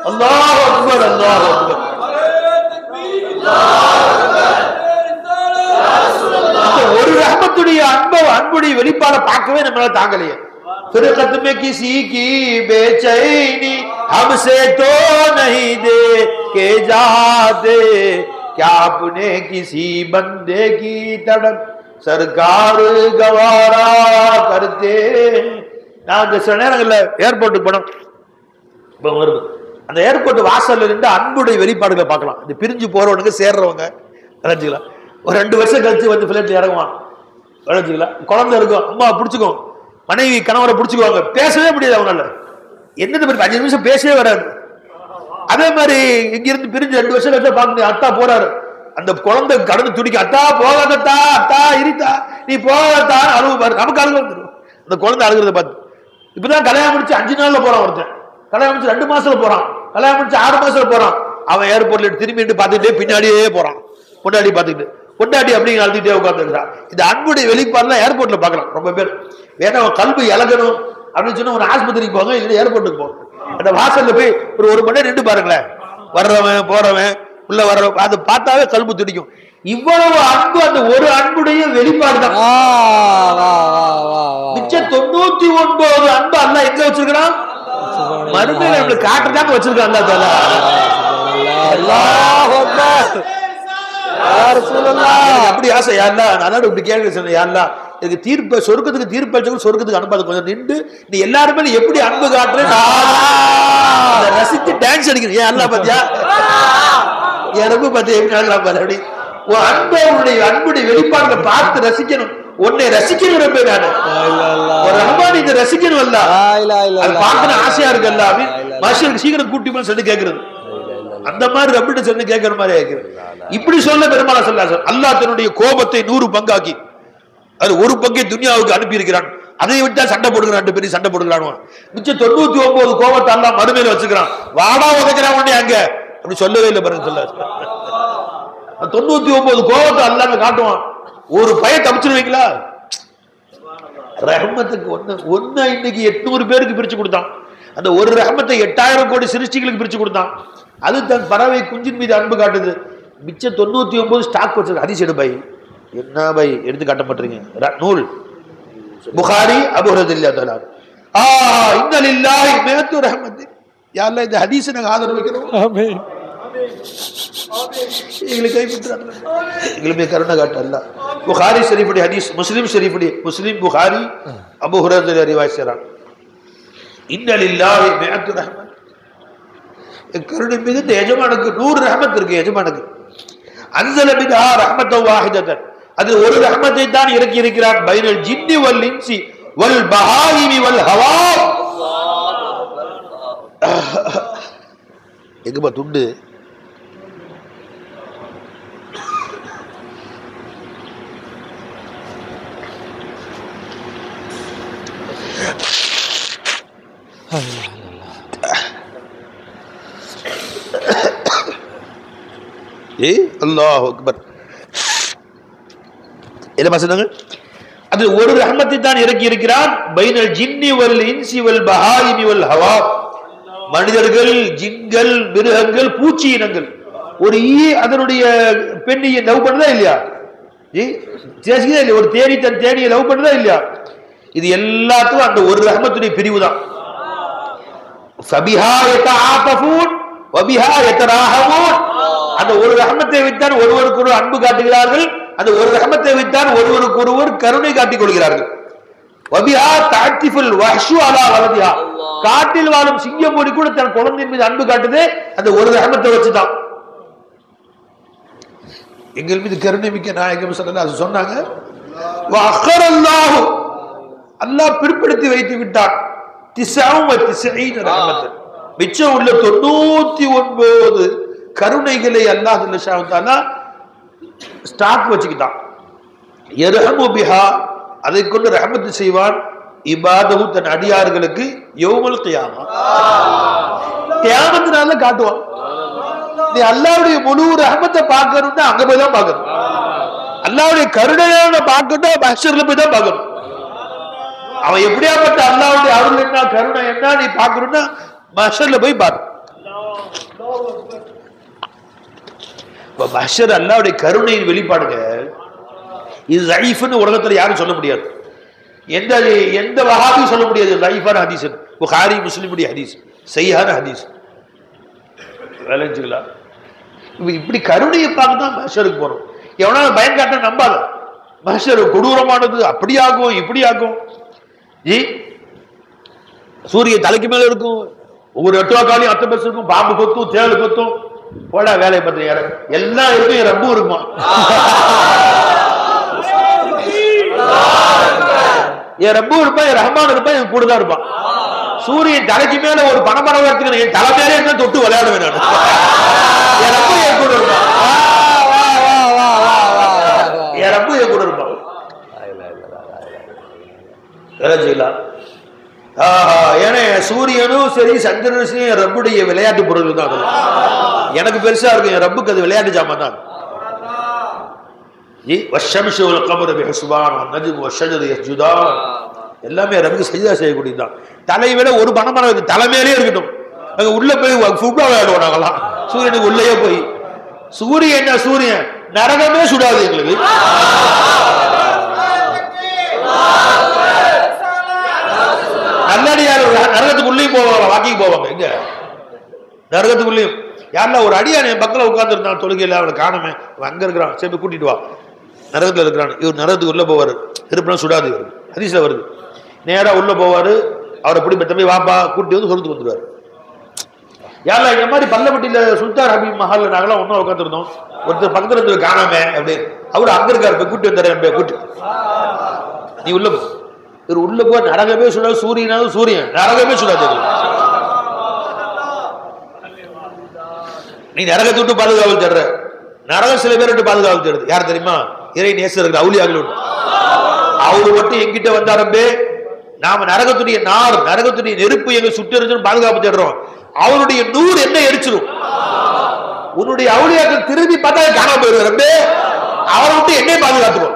அல்லாஹ் அக்பர், அல்லாஹ் அக்பர். ஒரு ரஹ்மத்துடைய அன்புடைய வெளிப்பாட பார்க்கவே நம்மளால தாங்கலையே. फिरकत में किसी की बेचैनी हमसे तो नहीं दे के जाते, क्या अपने किसी बंदे की तड़प सरकार गवारा करते. நான் சில நேரங்கள்ல ஏர்போர்ட்டுக்கு போனோம், அந்த ஏர்போர்ட் வாசல்ல இருந்து அன்புடைய வெளிப்பாடுகளை பார்க்கலாம். இந்த பிரிஞ்சு போறவனுக்கு சேர்றவங்க நினைச்சுக்கலாம், ஒரு 2 வருஷம் கழிச்சு வந்து பிளைட்ல இறங்குவான் நினைச்சுக்கலாம். குழந்தை இருக்கும், அம்மா பிடிச்சிக்கும், மனைவி கணவரை பிடிச்சுக்குவாங்க, பேசவே முடியாது அவங்களால. என்னது 5 நிமிஷம் பேசவே வராது. அதே மாதிரி இங்கிருந்து பிரிஞ்சு 2 வருஷம் கழிச்சு பார்க்க அத்தா போறாரு, அந்த குழந்தை கடந்து துடிக்க, அத்தா போகாதத்தா, அத்தா இருத்தா, நீ போகாதத்தா அழுவு பாரு. நமக்கு அழுகு வந்துடும் அந்த குழந்தை அழுகிறத பார்த்து. இப்பதான் கல்யாணம் முடிச்சு 5 நாள்ல போறான் ஒருத்தன், கல்யாணம் முடிச்சு 2 மாசத்துல போறான், கல்யாணம் முடிச்சு 6 மாசத்துல போறான். அவன் ஏர்போர்ட்ல திரும்பிட்டு பார்த்துட்டே பின்னாடியே போறான், பொண்டாடி பார்த்துக்கிட்டு, பொண்டாடி அப்படிங்க அழுதுகிட்டே உட்காந்துருக்கான். இந்த அன்புடைய வெளிப்பாடுலாம் ஏர்போர்ட்ல பார்க்கலாம். ரொம்ப பேர் வேணா கல்வி இழக்கணும் அப்படின்னு சொன்னா ஒரு ஆஸ்பத்திரிக்கு போங்க, இல்லை ஏர்போர்ட்டுக்கு போங்க. அந்த வாசல்ல போய் ஒரு 1 மணி நேரம் நின்று பாருங்களேன், வர்றவன் போறவன் உள்ள வர்றவன் அதை பார்த்தாவே கல்வி துடிக்கும். இவ்வளவு அன்பு அந்த ஒரு அன்புடைய வெளிப்பாடு தான். மிச்சம் 99 அன்பு அல்லாஹ் எங்க வச்சிருக்கிறான்? மறுமையில நம்மளுக்கு காட்டுறதாங்க வச்சிருக்கான் அல்லாஹ் தஆலா. அல்லாஹ் அக்பர். அப்படி ஆசை யாருலா, அதனால இப்படி கேள்வி சொன்ன யாருலா, இதுக்கு தீர்ப்பு சொர்க்கத்துக்கு தீர்ப்பு அளிச்சவங்க சொர்க்கத்துக்கு அனுப்பாது. கொஞ்சம் நின்று நீ எல்லாருமே எப்படி அன்பு காட்டுறேன் ரசித்து டான்ஸ் அடிக்கிறேன். ஏன் அல்லா பாத்தியா, என் ரொம்ப பார்த்து எப்படி நடக்கலாம் பாரு. அப்படி அன்புடைய வெளிப்பாடுகளை பார்த்து ரசிக்கணும். உன்னை ரசிக்கணும் ரொம்ப நானு ஒரு ரஹ்மான் இதை ரசிக்கணும் அல்ல, அது பார்க்கணும் ஆசையா இருக்கு அல்ல அப்படின்னு மனுஷனுக்கு சீக்கிரம் கூட்டி போய் சொல்லி கேட்கறது. அந்த மாதிரி ரப்பிட்ட சொல்லி கேட்கிற மாதிரி கேட்கிறது. இப்படி சொல்ல பெருமானார் ஸல்லல்லாஹு அலைஹி வஸல்லம் அல்லாஹ் தன்னுடைய கோபத்தை 100 பங்காக்கி அது ஒரு பங்கை துனியாவுக்கு அனுப்பி இருக்கிறான். அதை விட்டா சண்டை போடுகிறான், 2 பேரும் சண்டை போடுகிறான். மிச்சம் 99 கோபத்தை அல்லாஹ் மறுமையில வச்சுக்கிறான். வாடா உதைக்கிறான் உடனே அங்க அப்படி சொல்லவே இல்லை பாருங்க. சொல்ல 99 கோபத்தை அல்லாஹ் காட்டுவான். ஒரு பய தப்பிச்சிருவீங்களா? ரஹ்மத்துக்கு ஒன்னு இன்னைக்கு 800 பேருக்கு பிரிச்சு கொடுத்தான். அந்த ஒரு ரஹ்மத்தை 8000 கோடி சிருஷ்டிகளுக்கு பிரிச்சு கொடுத்தான். அது தன் பறவை குஞ்சின் மீது அன்பு காட்டுது. மிச்சம் 99 ஸ்டாக் வச்சிருக்கு. ஹதீஸ் எடு பை, என்ன பை எடுத்து காட்ட மாட்டீங்க? நூல் புகாரி அபூ ஹுரைரா ரலியல்லாஹு அன்ஹு இன்ன லில்லாஹி மிஅத்து ரஹ்மத்தின். யா அல்லாஹ் இந்த ஹதீஸை நாங்க ஆதரவு வைக்கிறோம். ஆமென். எங்களுக்கு கைப்பற்றாத எங்களுக்கு கருணை காட்டு அல்லாஹ். புகாரி ஷரீஃபுடைய ஹதீஸ், முஸ்லிம் ஷரீஃபுடைய முஸ்லிம் புகாரி அபூ ஹுரைரா ரிவாயத் செய்றாங்க. இன்ன லில்லாஹி மிஅத்து ரஹ்மத். கருணை மீது இந்த எஜமானுக்கு 100 ரஹ்மத் இருக்கு. எஜமானுக்கு அன்ஸல பிஹா ரஹ்மத்தன் வாஹிதத்தன், அதில் ஒரு ரஹ்மத்தை தான் இறக்கி இருக்கிறார். பைனல் ஜின்னி வல் இன்சி வல் பஹாயிமி வல் ஹவா. எங்கப்பா துண்டு? அல்லாஹ் அக்பர். என்ன சொன்னாங்க? அது ஒரு ரஹ்மத்தை தான் இறக்கி இருக்கிறான். பைனல் ஜின்னி வல் இன்சி வல் பஹாயிமி வல் ஹவா. மனிதர்கள், ஜின்கள், மிருகங்கள், பூச்சி இனங்கள். ஒரு ஈ அதனுடைய பெண்ணியை லவ் பண்ணுதா இல்லையா? ஒரு தேனி தன் தேனியை லவ் பண்ணுதா இல்லையா? இது எல்லாத்துக்கும் அந்த ஒரு ரஹ்மத்துடைய பிரிவு தான். ஃபபிஹா யதஆஃபூன் வபிஹா யதராஹமூன். அந்த ஒரு ரஹ்மத்தை வைத்தான் ஒருவருக்கு ஒருவர் அன்பு காட்டுகிறார்கள். அந்த ஒரு ரஹ்மத்தை வைத்தான் ஒருவருக்கு ஒருவர் கருணை காட்டிக் கொள்கிறார்கள். வபிஹா தஅத்திஃபுல் வஹ்ஷு அலா வலதிஹா. காட்டில் வாழும் சிங்கம்புலி கூட தன் குழந்தையின் மீது அன்பு காட்டுது அந்த ஒரு ரஹமத்தை வச்சுதான். எங்கள் மீது கருணை மிக்க நாயகம் ஸல்லல்லாஹு அலைஹி சொன்னாங்க, வஅഖரல்லாஹு அல்லாஹ் பிற்படுத்தி வைத்து விட்டான் 99 ரஹமத், மிச்சம் உள்ள 99 கருணைகளை அல்லாஹ் ஜல்லஷாஹு தஆலா ஸ்டாக் வச்சுக்கிட்டான். யர்ஹமு பிஹா அதை கொண்டு ரஹமத் செய்வான் இபாதஹு தன் அடியார்களுக்கு யௌமல் கியாமா, கியாமத் நாள்ல காட்டுவான். நீ அல்லாஹ்வுடைய முழு ரஹமத்தை பார்க்கணும்னா அங்க போய் தான் பார்க்கணும். அல்லாஹ்வுடைய கருணையான பார்க்கணும்னா மஹ்ஷர்ல போய் தான் பார்க்கணும். அவன் எப்படியாப்பட்ட அல்லாஹ்வுடைய அருள் என்ன கருணை என்ன நீ பார்க்கணும்னா மஹ்ஷர்ல போய் பாரு. மஹ்ஷர் அல்லாஹ்வுடைய கருணையின் வெளிப்பாடுங்க. இது லைஃப்னு உலகத்துல யாரும் சொல்ல முடியாது. எந்த வஹாபியும் சொல்ல முடியாது லைஃபான ஹதீஸ். புகாரி முஸ்லிமுடைய ஹதீஸ் சஹீஹான ஹதீஸ். வேலைஞ்சுங்களா இப்படி கருணையை பார்க்க தான் மஹ்ஷருக்கு போறோம். எவனால பயம் காட்ட நம்பாத. மஹ்ஷர் கொடூரமானது, அப்படியாகும் இப்படியாகும். ஜி சூரிய தலைக்கு மேல இருக்கும், ஒவ்வொரு 8 காலையும் 10 பேர் இருக்கும், பாம்பு கொத்தும் தேள் கொத்தும். போடா வேலையை பத்தி எல்லாம் இருக்கும், என் ரப்பும் இருக்குமா? என் ரப்பும் இருப்பான், என் ரஹ்மான் இருப்பான், என் கூட தான் இருப்பான். சூரியன் தலைக்கு மேல ஒரு பணமரம் எடுத்துக்கணும், என் தலை மேலே என்ன தொட்டு விளையாடுவேன் நான். என் ரப்பு என் கூட இருப்பான், என் ரப்பு என் கூட இருப்பான். ஏன்னா சூரியனும் சரி சந்திரனும் சரி என் ரப்புடைய விளையாட்டு பொருள் தான். எனக்கு பெருசா இருக்கும், என் ரப்புக்கு அது விளையாட்டு ஜாமான் தான். எல்லாமே ரப்புக்கு சஜ்தா செய்யக்கூடியதுதான். தலைவிட ஒரு பணமரம் தலைமையிலே இருக்கட்டும், அங்க உள்ள போய் ஃபுட்பால் விளையாடுவோம் நாங்கெல்லாம். சூரியனுக்கு உள்ளேயே போய் சூரியன் என்ன சூரியன் நரகமே சுடாது எங்களுக்கு. நல்லடியார் நரகத்துக்குள்ளேயும் போவாங்க, வாக்கிங் போவாங்க. எங்க நரகத்துக்குள்ளேயும் யாருல ஒரு அடியான் என் பக்கத்துல உட்கார்ந்து இருந்தான் தொழுகையில, அவனை காணுமே, அங்க இருக்கிறான், சரி கூட்டிட்டு வா, நரகத்துல இருக்கிறான். இவர் நரகத்துக்கு உள்ள போவாரு, திருப்பினா சுடாது. இவர் ஹதீஸ்ல வருது, நேரா உள்ள போவாரு, அவரை பிடி தம்பி வாப்பா கூட்டி வந்து சொலுத்து வந்துருவாரு. யாரா இந்த மாதிரி பல்லப்பட்டியில சுல்தான் ஹபீப் மஹால்ல நாங்களாம் ஒன்னும் உட்காந்துருந்தோம், ஒருத்தர் பக்கத்துல இருந்து காணாம அப்படி அவரு அங்க இருக்காரு, கூட்டி வந்துடுறேன் கூட்டி நீ உள்ள போ. இவர் உள்ள போ, நரகமே சுடாது, சூரியனாவது சூரியன் நரகமே சுடாது. நீ நரகத்தை விட்டு பாதுகாவல் தேடுற, நரகம் சில பேர் விட்டு பாதுகாவல் தேடுது. யார் தெரியுமா? இறை நேசர்கள் அவுலியாக்கள். அவரு மட்டும் எங்கிட்ட வந்தாரம்பே, நாம நரகத்துடைய நார் நரகத்துடைய நெருப்பு எங்க சுட்டு பாதுகாப்பு தேடுறோம், அவருடைய நூறு என்ன எரிச்சிடும். உன்னுடைய அவுலியாக்கள் திரும்பி பார்த்தா காணாம போயிருவாரு, அவரை விட்டு என்னை பாதுகாத்துரும்.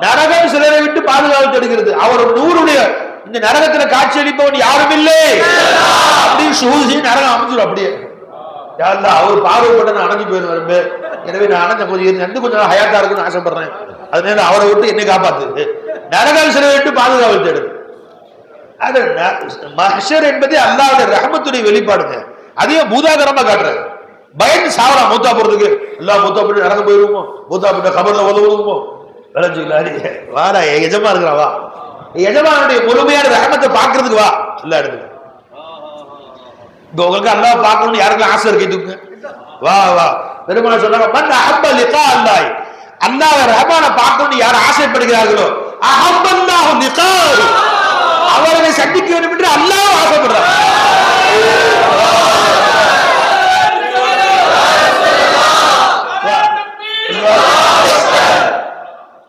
நரகம் சிலரை விட்டு பாதுகாப்பு தேடுகிறது, அவர் நூறுடைய இந்த நரகத்துல காட்சி அளிப்பவன் யாரும் இல்லை அப்படின்னு சூழ்ச்சி நரகம் அமைஞ்சிடும். அப்படியே அவர் பார்வைப்பட்ட நான் அணைஞ்சு போயிருவாரு. எனவே நான் அணைஞ்ச கொஞ்சம் ஹயாத்தா இருக்குன்னு ஆசைப்படுறேன், அதனால அவரை விட்டு என்னை காப்பாத்து. நரகம் சிலரை விட்டு பாதுகாப்பு தேடுது. அது மஹ்ஷர் என்பது அல்லாஹ்வுடைய ரஹ்மத்துடைய வெளிப்பாடுங்க. அதையும் பூதாகரமா காட்டுறாரு. பயந்து சாவலாம் மூத்தா போறதுக்கு, எல்லாம் மூத்தா போட்டு நரகம் போயிருவோமோ, மூத்தா போட்ட கபர்ல உதவுவோமோ, விளைஞ்சுக்கலாம். வாடா எஜமா இருக்கிறான், வா எஜமானுடைய முழுமையான ரஹ்மத்தை பாக்குறதுக்கு வா. எல்லா இடத்துல இப்ப உங்களுக்கு அல்லாஹ் பார்க்கணும்னு யாருக்கெல்லாம் ஆசை இருக்கு, வா வா. பெருமாள் சொன்னாங்க, மன் அஹப்ப லிகா அல்லாஹ், அல்லாஹ் ரஹ்மானை பார்க்கணும்னு யார் ஆசைப்படுகிறார்களோ அஹப்பல்லாஹு லிகாஹு, அவர்களை சந்திக்க வேண்டும் என்று அல்லாஹ் ஆசைப்படுறார்.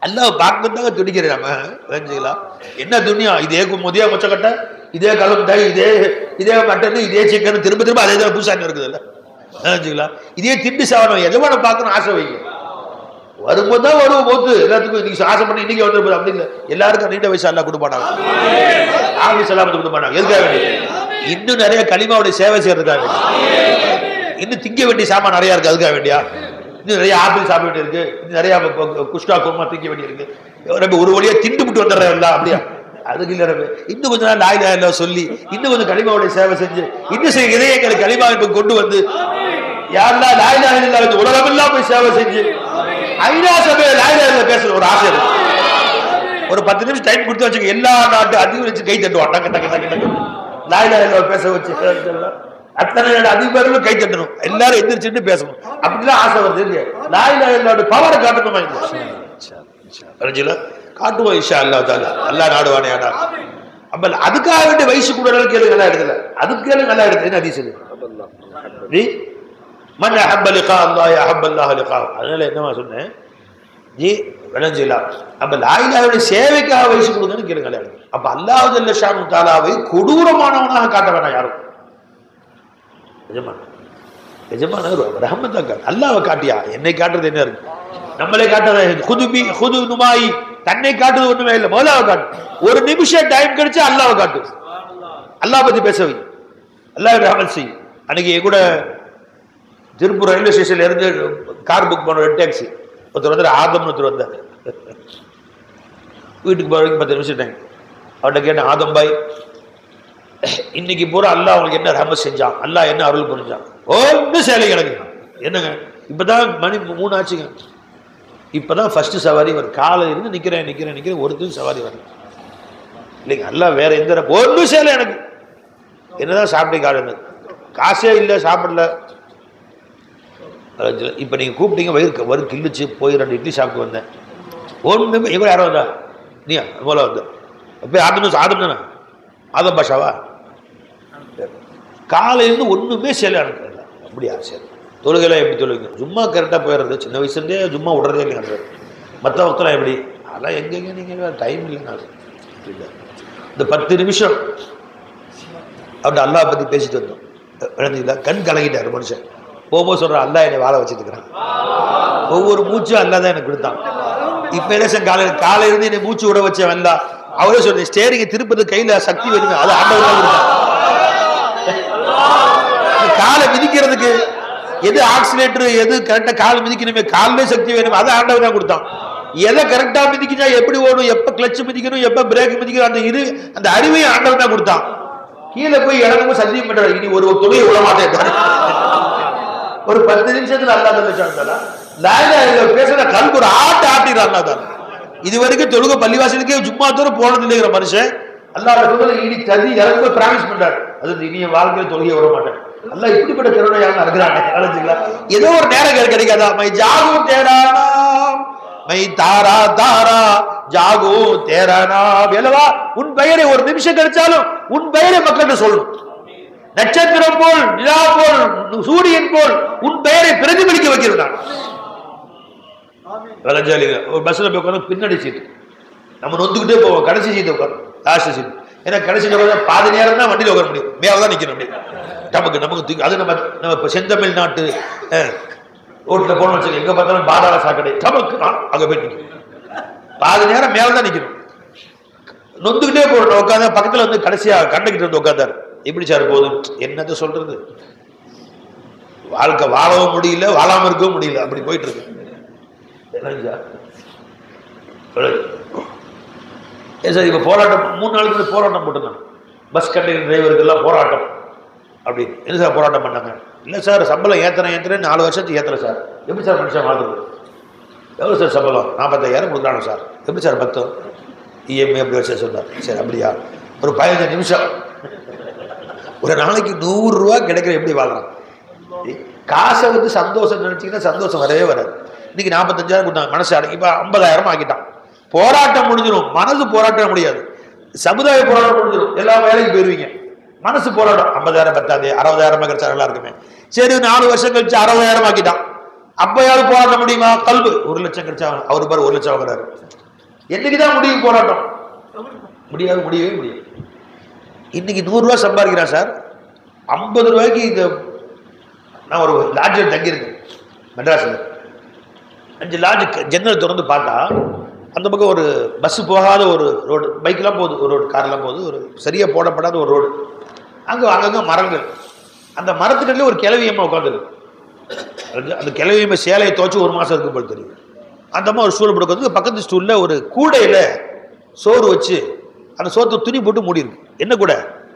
அல்லாஹ் பார்க்கறதுக்காக துடிக்கிறேன் நம்ம. என்ன துணியா, இதே முதியா மொச்சக்கட்டை, இதே கலந்து, இதே மட்டன், இதே சிக்கன், திரும்ப திரும்ப அதே தான் பூசாங்க இருக்குது இல்ல, இதே திண்டு சாவனம். எதுவான பார்க்கணும் ஆசை வைங்க, வரும்போது தான் வருவோம் போது எல்லாத்துக்கும். இன்னைக்கு ஆசை பண்ணி இன்னைக்கு வந்துருப்பது அப்படி இல்லை, எல்லாருக்கும் நீண்ட வயசு எல்லாம் கொடுப்பானாங்க, ஆபீஸ் எல்லாம் கொடுப்பானாங்க. எதுக்காக வேண்டி? இன்னும் நிறைய களிமாவுடைய சேவை செய்யறதுக்காக வேண்டி, இன்னும் திங்க வேண்டிய சாமான் நிறைய இருக்கு, அதுக்காக வேண்டியா. இன்னும் நிறைய ஆப்பிள் சாப்பிட வேண்டி இருக்கு, இன்னும் நிறைய குஷ்டா குருமா திங்க வேண்டி இருக்கு. ஒரு வழியா திண்டு விட்டு வந்துடுறேன் அப்படியா, அதுக்கு இல்ல ரபே. இன்னும் கொஞ்ச நாள் லாய் லாய் சொல்லி இன்னும் கொஞ்சம் களிமாவுடைய சேவை செஞ்சு இன்னும் சில இதயங்களை களிமாவை கொண்டு வந்து யாரெல்லாம் லாய் லாய் இல்லா உலகமெல்லாம் போய் சேவை செஞ்சு ஐநா சபையில லாய் லாய் பேசுற ஒரு ஆசை இருக்கு. ஒரு 10 நிமிஷம் டைம் கொடுத்து வச்சுக்க, எல்லா நாட்டு அதிகம் வச்சு கை தட்டுவான், டக்கு டக்கு டக்கு டக்கு லா இலாஹ இல்லல்லாஹ் பேச வச்சு அத்தனை அதிபர்களும் கை தட்டணும், எல்லாரும் எந்திரிச்சுட்டு பேசணும். அப்படிலாம் ஆசை வருது. லா இலாஹ இல்லல்லாஹ் பவரை காட்டணுமா காட்டுவோம் இன்ஷா அல்லாஹ் தஆலா. அல்லாஹ் நாடுவானே. ஆனா அப்ப அதுக்காக வேண்டிய வயசு கூட கேளு நல்லா எடுத்துல, அதுக்கு கேளு நல்லா எடுத்து ஹதீஸ் நீ மன் அஹப்ப லிகா அல்லாஹ் அஹப்ப அல்லாஹ் லிகா. அதனால என்னமா சொன்னேன் ஜி விளஞ்சலாம். அப்ப லா இலாஹவுடைய சேவைக்காக வயசு கொடுங்கன்னு கேளுங்க நல்லா எடுத்து. அப்ப அல்லாஹ் ஜல்ல ஷானு தஆலாவை கொடூரமானவனாக காட்ட வேணாம் யாரும். எஜமான ரஹமத்தாக அல்லாஹ்வை காட்டியா, என்னை காட்டுறது என்ன இருக்கு? நம்மளே காட்டுறது குதுபி குது நுமாயி, தன்னை காட்டுறது ஒண்ணுமே இல்லை. மௌலாவை காட்டு. ஒரு நிமிஷம் டைம் கிடைச்சா அல்லாஹ்வை காட்டு, அல்லாஹ் பத்தி பேசவை, அல்லாஹ் ரஹமத் செய். அன்னைக்கு கூட திருப்பூர் ரயில்வே ஸ்டேஷன்ல இருந்து கார் புக் பண்ண ஒரு டாக்ஸி, ஒருத்தர் வந்து ஆதம்னு ஒருத்தர் வந்தார். வீட்டுக்கு போற வரைக்கும் 10 நிமிஷம் டைம். அவர்கிட்ட கேட்டேன், ஆதம் பாய் இன்னைக்கு பூரா அல்லாஹ் அவங்களுக்கு என்ன ரஹமத் செஞ்சான், அல்லாஹ் என்ன அருள் புரிஞ்சான்? ஒன்றும் சேலை எனக்கு என்னங்க, இப்பதான் மணி 3 ஆச்சுங்க, இப்பதான் ஃபர்ஸ்ட் சவாரி வரும். காலை இருந்து நிக்கிறேன் ஒருத்தரும் சவாரி வரல இல்லைங்க. அல்லாஹ் வேற எந்த ஒன்றும் சேலை எனக்கு. என்னதான் சாப்பிட்டே காலை காசே இல்லை, சாப்பிடல. இப்ப நீங்க கூப்பிட்டீங்க, வயிறு கிள்ளிச்சு போய் 2 இட்லி சாப்பிட்டு வந்தேன். ஒண்ணுமே இவங்க யாரும் வந்தா நீ போல வந்த போய் ஆதம் தானே, ஆதம் பாஷாவா? காலையிலிருந்து ஒண்ணுமே சேலை எனக்கு. அப்படியா? சரி. தொழுகைலாம் எப்படி தொழுவீங்க? சும்மா கரெக்டாக போயிடுறது. சின்ன வயசுலேருந்தே சும்மா விடுறதே இல்லைங்க. மற்ற வக்தெல்லாம் எப்படி? அதெல்லாம் எங்கெங்க நீங்கள் டைம் இல்லைங்க. இந்த 10 நிமிஷம் அப்படி அல்லாஹ் பற்றி பேசிட்டு வந்தோம். விளங்குங்களா? கண் கலங்கிட்டார் மனுஷன். போகும்போது சொல்கிறான், அல்லாஹ் என்னை வாழ வச்சுட்டு இருக்கிறான். ஒவ்வொரு மூச்சும் அல்லாஹ் தான் எனக்கு கொடுத்தான். இப்போ என்ன காலையிலிருந்து என்னை மூச்சு விட வச்சேன் அல்லா. அவரே சொல்றேன், ஸ்டேரிங்க திருப்பது கையில் சக்தி வேணுங்க, அது ஆண்டவர் தான் கொடுத்தான். காலை மிதிக்கிறதுக்கு எது ஆக்சிலேட்டர், எது கரெக்டா கால் மிதிக்கணுமே, காலிலே சக்தி வேணும், அதை ஆண்டவர் தான் கொடுத்தான். எதை கரெக்டா மிதிக்கா, எப்படி ஓடும், எப்ப கிளட்ச் மிதிக்கணும், எப்ப பிரேக் மிதிக்கணும், அந்த அறிவையும் ஆண்டவர் தான் கொடுத்தான். கீழே போய் இறங்கும் சத்தியம் பண்றாரு, இனி ஒரு துணையை விட மாட்டேன். ஒரு 10 நிமிஷத்துல அல்லாஹ் பேசுற கல்வி ஒரு ஆட்டிடுறாங்க தான். இது வரைக்கும் தொழுக பள்ளிவாசலுக்கே சும்மா தூரம் போனது இல்லைங்கிற மனுஷன் அல்லாஹ் இனி ததி இறங்க பிராமிஸ் பண்றாரு, அது இனிய வாழ்க்கையில் தொழுகையை விட மாட்டேன். அல்லாஹ் இப்படிப்பட்ட கருணையாக இருக்கிறாங்க. ஏதோ ஒரு நேரம் கிடைக்காதா? மை ஜாகு தேரானா மை தாரா தாரா ஜாகு தேரானா வேலவா, உன் பெயரை ஒரு நிமிஷம் கிடைச்சாலும் உன் பெயரை மக்கள் சொல்லணும். நட்சத்திரம் போல், நிலா போல், சூரியன் போல் உன் பெயரை பிரதிபலிக்க வைக்கிறான். ஒரு பஸ்ல போய் உட்காந்து பின்னாடி சீட்டு நம்ம நொந்துக்கிட்டே போவோம், கடைசி சீட்டு உட்காரும், லாஸ்ட் சீட்டு. ஏன்னா கடைசி பாதி நேரம் தான் வண்டியில் உட்கார முடியும், மேலதான் நிக்கணும். அப்படி நமக்கு தூக்கி அது நம்ம செந்தமிழ் நாட்டு ரோட்ல போன வச்சு எங்க பார்த்தாலும் பாதாள சாக்கடை, நமக்கு அங்க போய் நிற்கும். பாதி நேரம் மேலதான் நிக்கணும், நொந்துக்கிட்டே போறோம். உட்காந்து பக்கத்துல வந்து கடைசியா கண்டக்டர் வந்து உட்காந்தாரு. எப்படி சார் போதும், என்னத்த சொல்றது, வாழ்க்கை வாழவும் முடியல, வாழாம இருக்கவும் முடியல, அப்படி போயிட்டு இருக்கு. சார் இப்ப போராட்டம் 3 நாளுக்கு போராட்டம் போட்டுருந்தாங்க, பஸ் கண்டக்டர் டிரைவருக்கு எல்லாம் போராட்டம். அப்படி என்ன சார் போராட்டம் பண்ணாங்க? இல்லை சார் சம்பளம் ஏத்துறேன் 4 வருஷத்துக்கு ஏத்துற சார். எப்படி சார் மனுஷன் வாழ்றது? எவ்வளோ சார் சம்பளம்? 45,000 கொடுக்குறாங்க சார். எப்படி சார் 10 இஎம்ஐ அப்படி வச்சு சொன்னார். சரி அப்படியா, ஒரு 15 நிமிஷம், ஒரு நாளைக்கு 100 ரூபா கிடைக்கிற எப்படி வாழ்றான்? காசை வந்து சந்தோஷம் நினைச்சீங்கன்னா சந்தோஷம் வரவே வராது. இன்னைக்கு 45,000 கொடுத்தாங்க, மனசு அடங்கி இப்போ 50,000 ஆக்கிட்டான். போராட்டம் முடிஞ்சிடும், மனசு போராட்டம் முடியாது. சமுதாய போராட்டம் முடிஞ்சிடும், எல்லா வேலைக்கும் போயிருவீங்க. மனசு போராட்டம் 50,000 பத்தாது, 60,000 கிடைச்சா நல்லா இருக்குமே. சரி 4 வருஷம் கழிச்சு 60,000 ஆக்கிட்டான். அப்பயாவது போராட்டம் முடியுமா? கல்வி 1 லட்சம் கிடைச்சா அவரு பாரு 1 லட்சம் வாங்குறாரு. என்னைக்குதான் முடியும் போராட்டம்? முடியாது, முடியவே முடியாது. இன்னைக்கு 100 ரூபா சம்பாதிக்கிறான் சார். 50 ரூபாய்க்கு இந்த நான் ஒரு லாட்ஜில் தங்கியிருக்கேன் மெட்ராஸில். 5 லாட்ஜ் ஜன்னல் திறந்து பார்த்தா அந்த பக்கம் ஒரு பஸ் போகாத ஒரு ரோடு, பைக்கெலாம் போகுது, ஒரு ரோடு, கார்லாம் போகுது, ஒரு சரியாக போடப்படாத ஒரு ரோடு. அங்கங்கே மரங்கள், அந்த மரத்துக்கடலே ஒரு கிளவியம்மா உட்காந்துருக்கு. அந்த கிளவியம்மா சேலையை துவச்சி 1 மாதம் இருக்கும் போல் தெரியும். அந்த அம்மா ஒரு ஸ்டூல் போட்டு வந்து பக்கத்து ஸ்டூலில் ஒரு கூடையில் சோறு வச்சு அந்த சோத்தை துணி போட்டு மூடி இருக்கு. என்ன கூட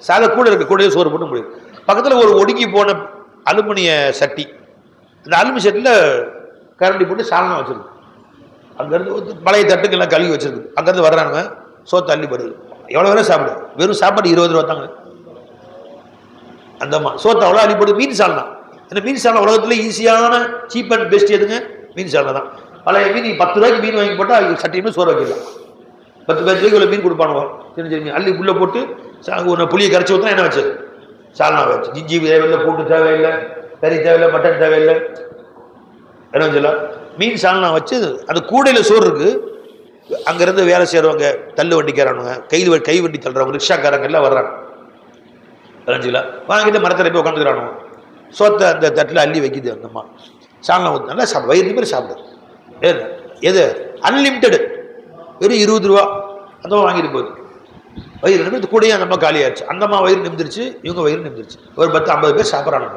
சாத கூட இருக்கு, கூடையில் சோறு போட்டு மூடி இருக்கு. பக்கத்தில் ஒரு ஒடுங்கி போன அலுமினிய சட்டி, அந்த அலுமினிய சட்டியில் கரண்டி போட்டு சாலனம் வச்சிருக்கு. அங்கேருந்து பழைய தட்டுக்கெல்லாம் கழுவி வச்சிருக்கு. அங்கேருந்து வர்றானுங்க, சோத்து அள்ளி வருது. எவ்வளோ வேணும் சாப்பிடு, வெறும் சாப்பாடு 20 ரூபா தாங்க. அந்த சோத்தை அவ்வளோ அள்ளி போட்டு மீன் சால்னா. இந்த மீன் சால்னா உலகத்துல ஈஸியான சீப் அண்ட் பெஸ்ட் எதுங்க? மீன் சால்னா தான். பழைய மீன் 10 ரூபாய்க்கு மீன் வாங்கி போட்டால் சட்டியுமே சோறு வைக்கலாம். 10 ரூபாய்க்கு இவ்வளோ மீன் கொடுப்பானுவோம். சின்ன சின்ன மீன் அள்ளி உள்ளே போட்டு ஒரு புளியை கரைச்சி ஊற்றினா என்ன வச்சு சால்னா வச்சு. ஜிஞ்சி தேவையில்லை, பூண்டு தேவையில்லை, கறி தேவையில்லை, மட்டன் தேவையில்லை, என்ன வச்சுலாம் மீன் சால்னா வச்சு. அந்த கூடையில் சோறு இருக்குது. அங்கேருந்து வேலை செய்கிறவங்க, தள்ளு வண்டிக்காரவங்க, கை வண்டி தள்ளுறவங்க, ரிக்ஷாக்காரங்க எல்லாம் வர்றாங்க. விளைஞ்சிக்கலாம் வாங்கிட்டு மரத்தில் போய் உட்காந்துக்கிறானுங்க. சோத்தை அந்த தட்டில் அள்ளி வைக்குது. அந்தம்மா சால்னா ஊற்று நல்லா சாப்பிடு, வயிறு பேர் சாப்பிடு. எது அன்லிமிட்டடு, வெறும் 20 ரூபா அந்தம்மா வாங்கிட்டு போகுது. வயிறு நிமிந்து கூடையே அந்தம்மா காலியாகிடுச்சு. அந்தம்மா வயிறு நிமிந்துருச்சு, இவங்க வயிறு நிமிந்துருச்சு. ஒரு 10-50 பேர் சாப்பிட்றாங்க.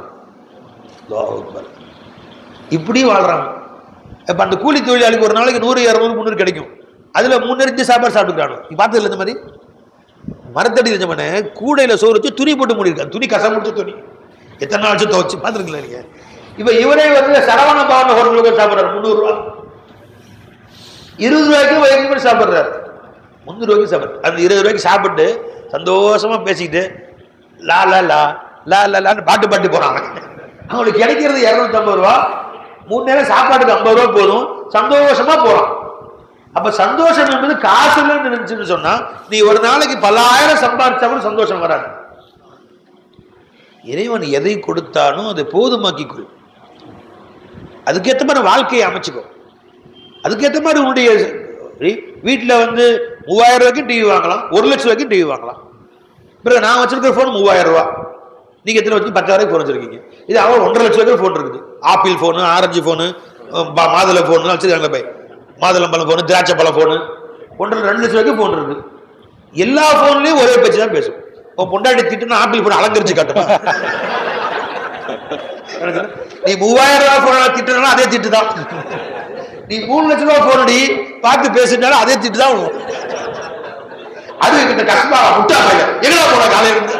இப்படி வாழ்றாங்க. இப்போ அந்த கூலி தொழிலாளிக்கு ஒரு நாளைக்கு 100, 200, 300 கிடைக்கும். அதில் 3 சாப்பாடு சாப்பிட்டுக்கிறானு. நீ பார்த்ததில்ல இந்த மாதிரி மரத்தடி செஞ்சவன கூடையில் சோறு வச்சு துணி போட்டு மூடிருக்கான். துணி கசம் முடிச்ச துணி எத்தனை நாள் வச்சு துவச்சு பார்த்துருக்கீங்களா நீங்க? இப்போ இவரே வந்து சரவண பவன் ஹோட்டலுக்கு சாப்பிட்றாரு. 300 ரூபா 20 ரூபாய்க்கு வயிறு பேர் சாப்பிட்றாரு. 300 ரூபாய்க்கு சாப்பிட்றாரு. அந்த 20 ரூபாய்க்கு சாப்பிட்டு சந்தோஷமா பேசிக்கிட்டு லா லா லா லா லா லான்னு பாட்டு போறாங்க. அவங்களுக்கு கிடைக்கிறது 250 ரூபா. 3 நேரம் சாப்பாட்டுக்கு 50 ரூபா போதும். சந்தோஷமா போறான். அப்ப சந்தோஷம் என்பது காசு இல்லைன்னு நினைச்சுன்னு சொன்னா நீ ஒரு நாளைக்கு பல்லாயிரம் சம்பாதிச்சாலும் சந்தோஷம் வராது. இறைவன் எதை கொடுத்தாலும் அதை போதுமாக்கிக்கொள். அதுக்கேற்ற மாதிரி வாழ்க்கையை அமைச்சுக்கோ. அதுக்கேற்ற மாதிரி உன்னுடைய வீட்டில் வந்து 3000 ரூபாய்க்கும் டிவி வாங்கலாம், 1 லட்சம் ரூபாய்க்கும் டிவி வாங்கலாம். பிறகு நான் வச்சிருக்கிற ஃபோன் 3000 ரூபா, நீங்க எத்தனை வச்சு 10,000 ஃபோன் வச்சிருக்கீங்க. இது அவன் 1.5 லட்சம் ரூபாய்க்கு ஃபோன் இருக்குது. ஆப்பிள் ஃபோனு, ஆரஞ்சு ஃபோனு, மாதுளை ஃபோனு வச்சிருக்காங்க. பை மாதுளம்பழம் ஃபோனு, திராட்சை பழம் ஃபோனு, 1.5-2 லட்சம் ரூபாய்க்கு ஃபோன் இருக்குது. எல்லா ஃபோன்லையும் ஒரே பேச்சு தான் பேசும். உன் பொண்டாட்டி திட்டுனா ஆப்பிள் ஃபோன் அலங்கரிச்சு காட்டுமா? நீ 3000 ரூபாய் ஃபோன் திட்டுனா அதே திட்டு தான். நீ 3 லட்சம் ரூபாய் ஃபோன் அடி பார்த்து பேசினாலும் அதே திட்டு தான். அது இந்த கஷ்டமா முட்டா பையன் எங்கடா போன காலையில இருந்து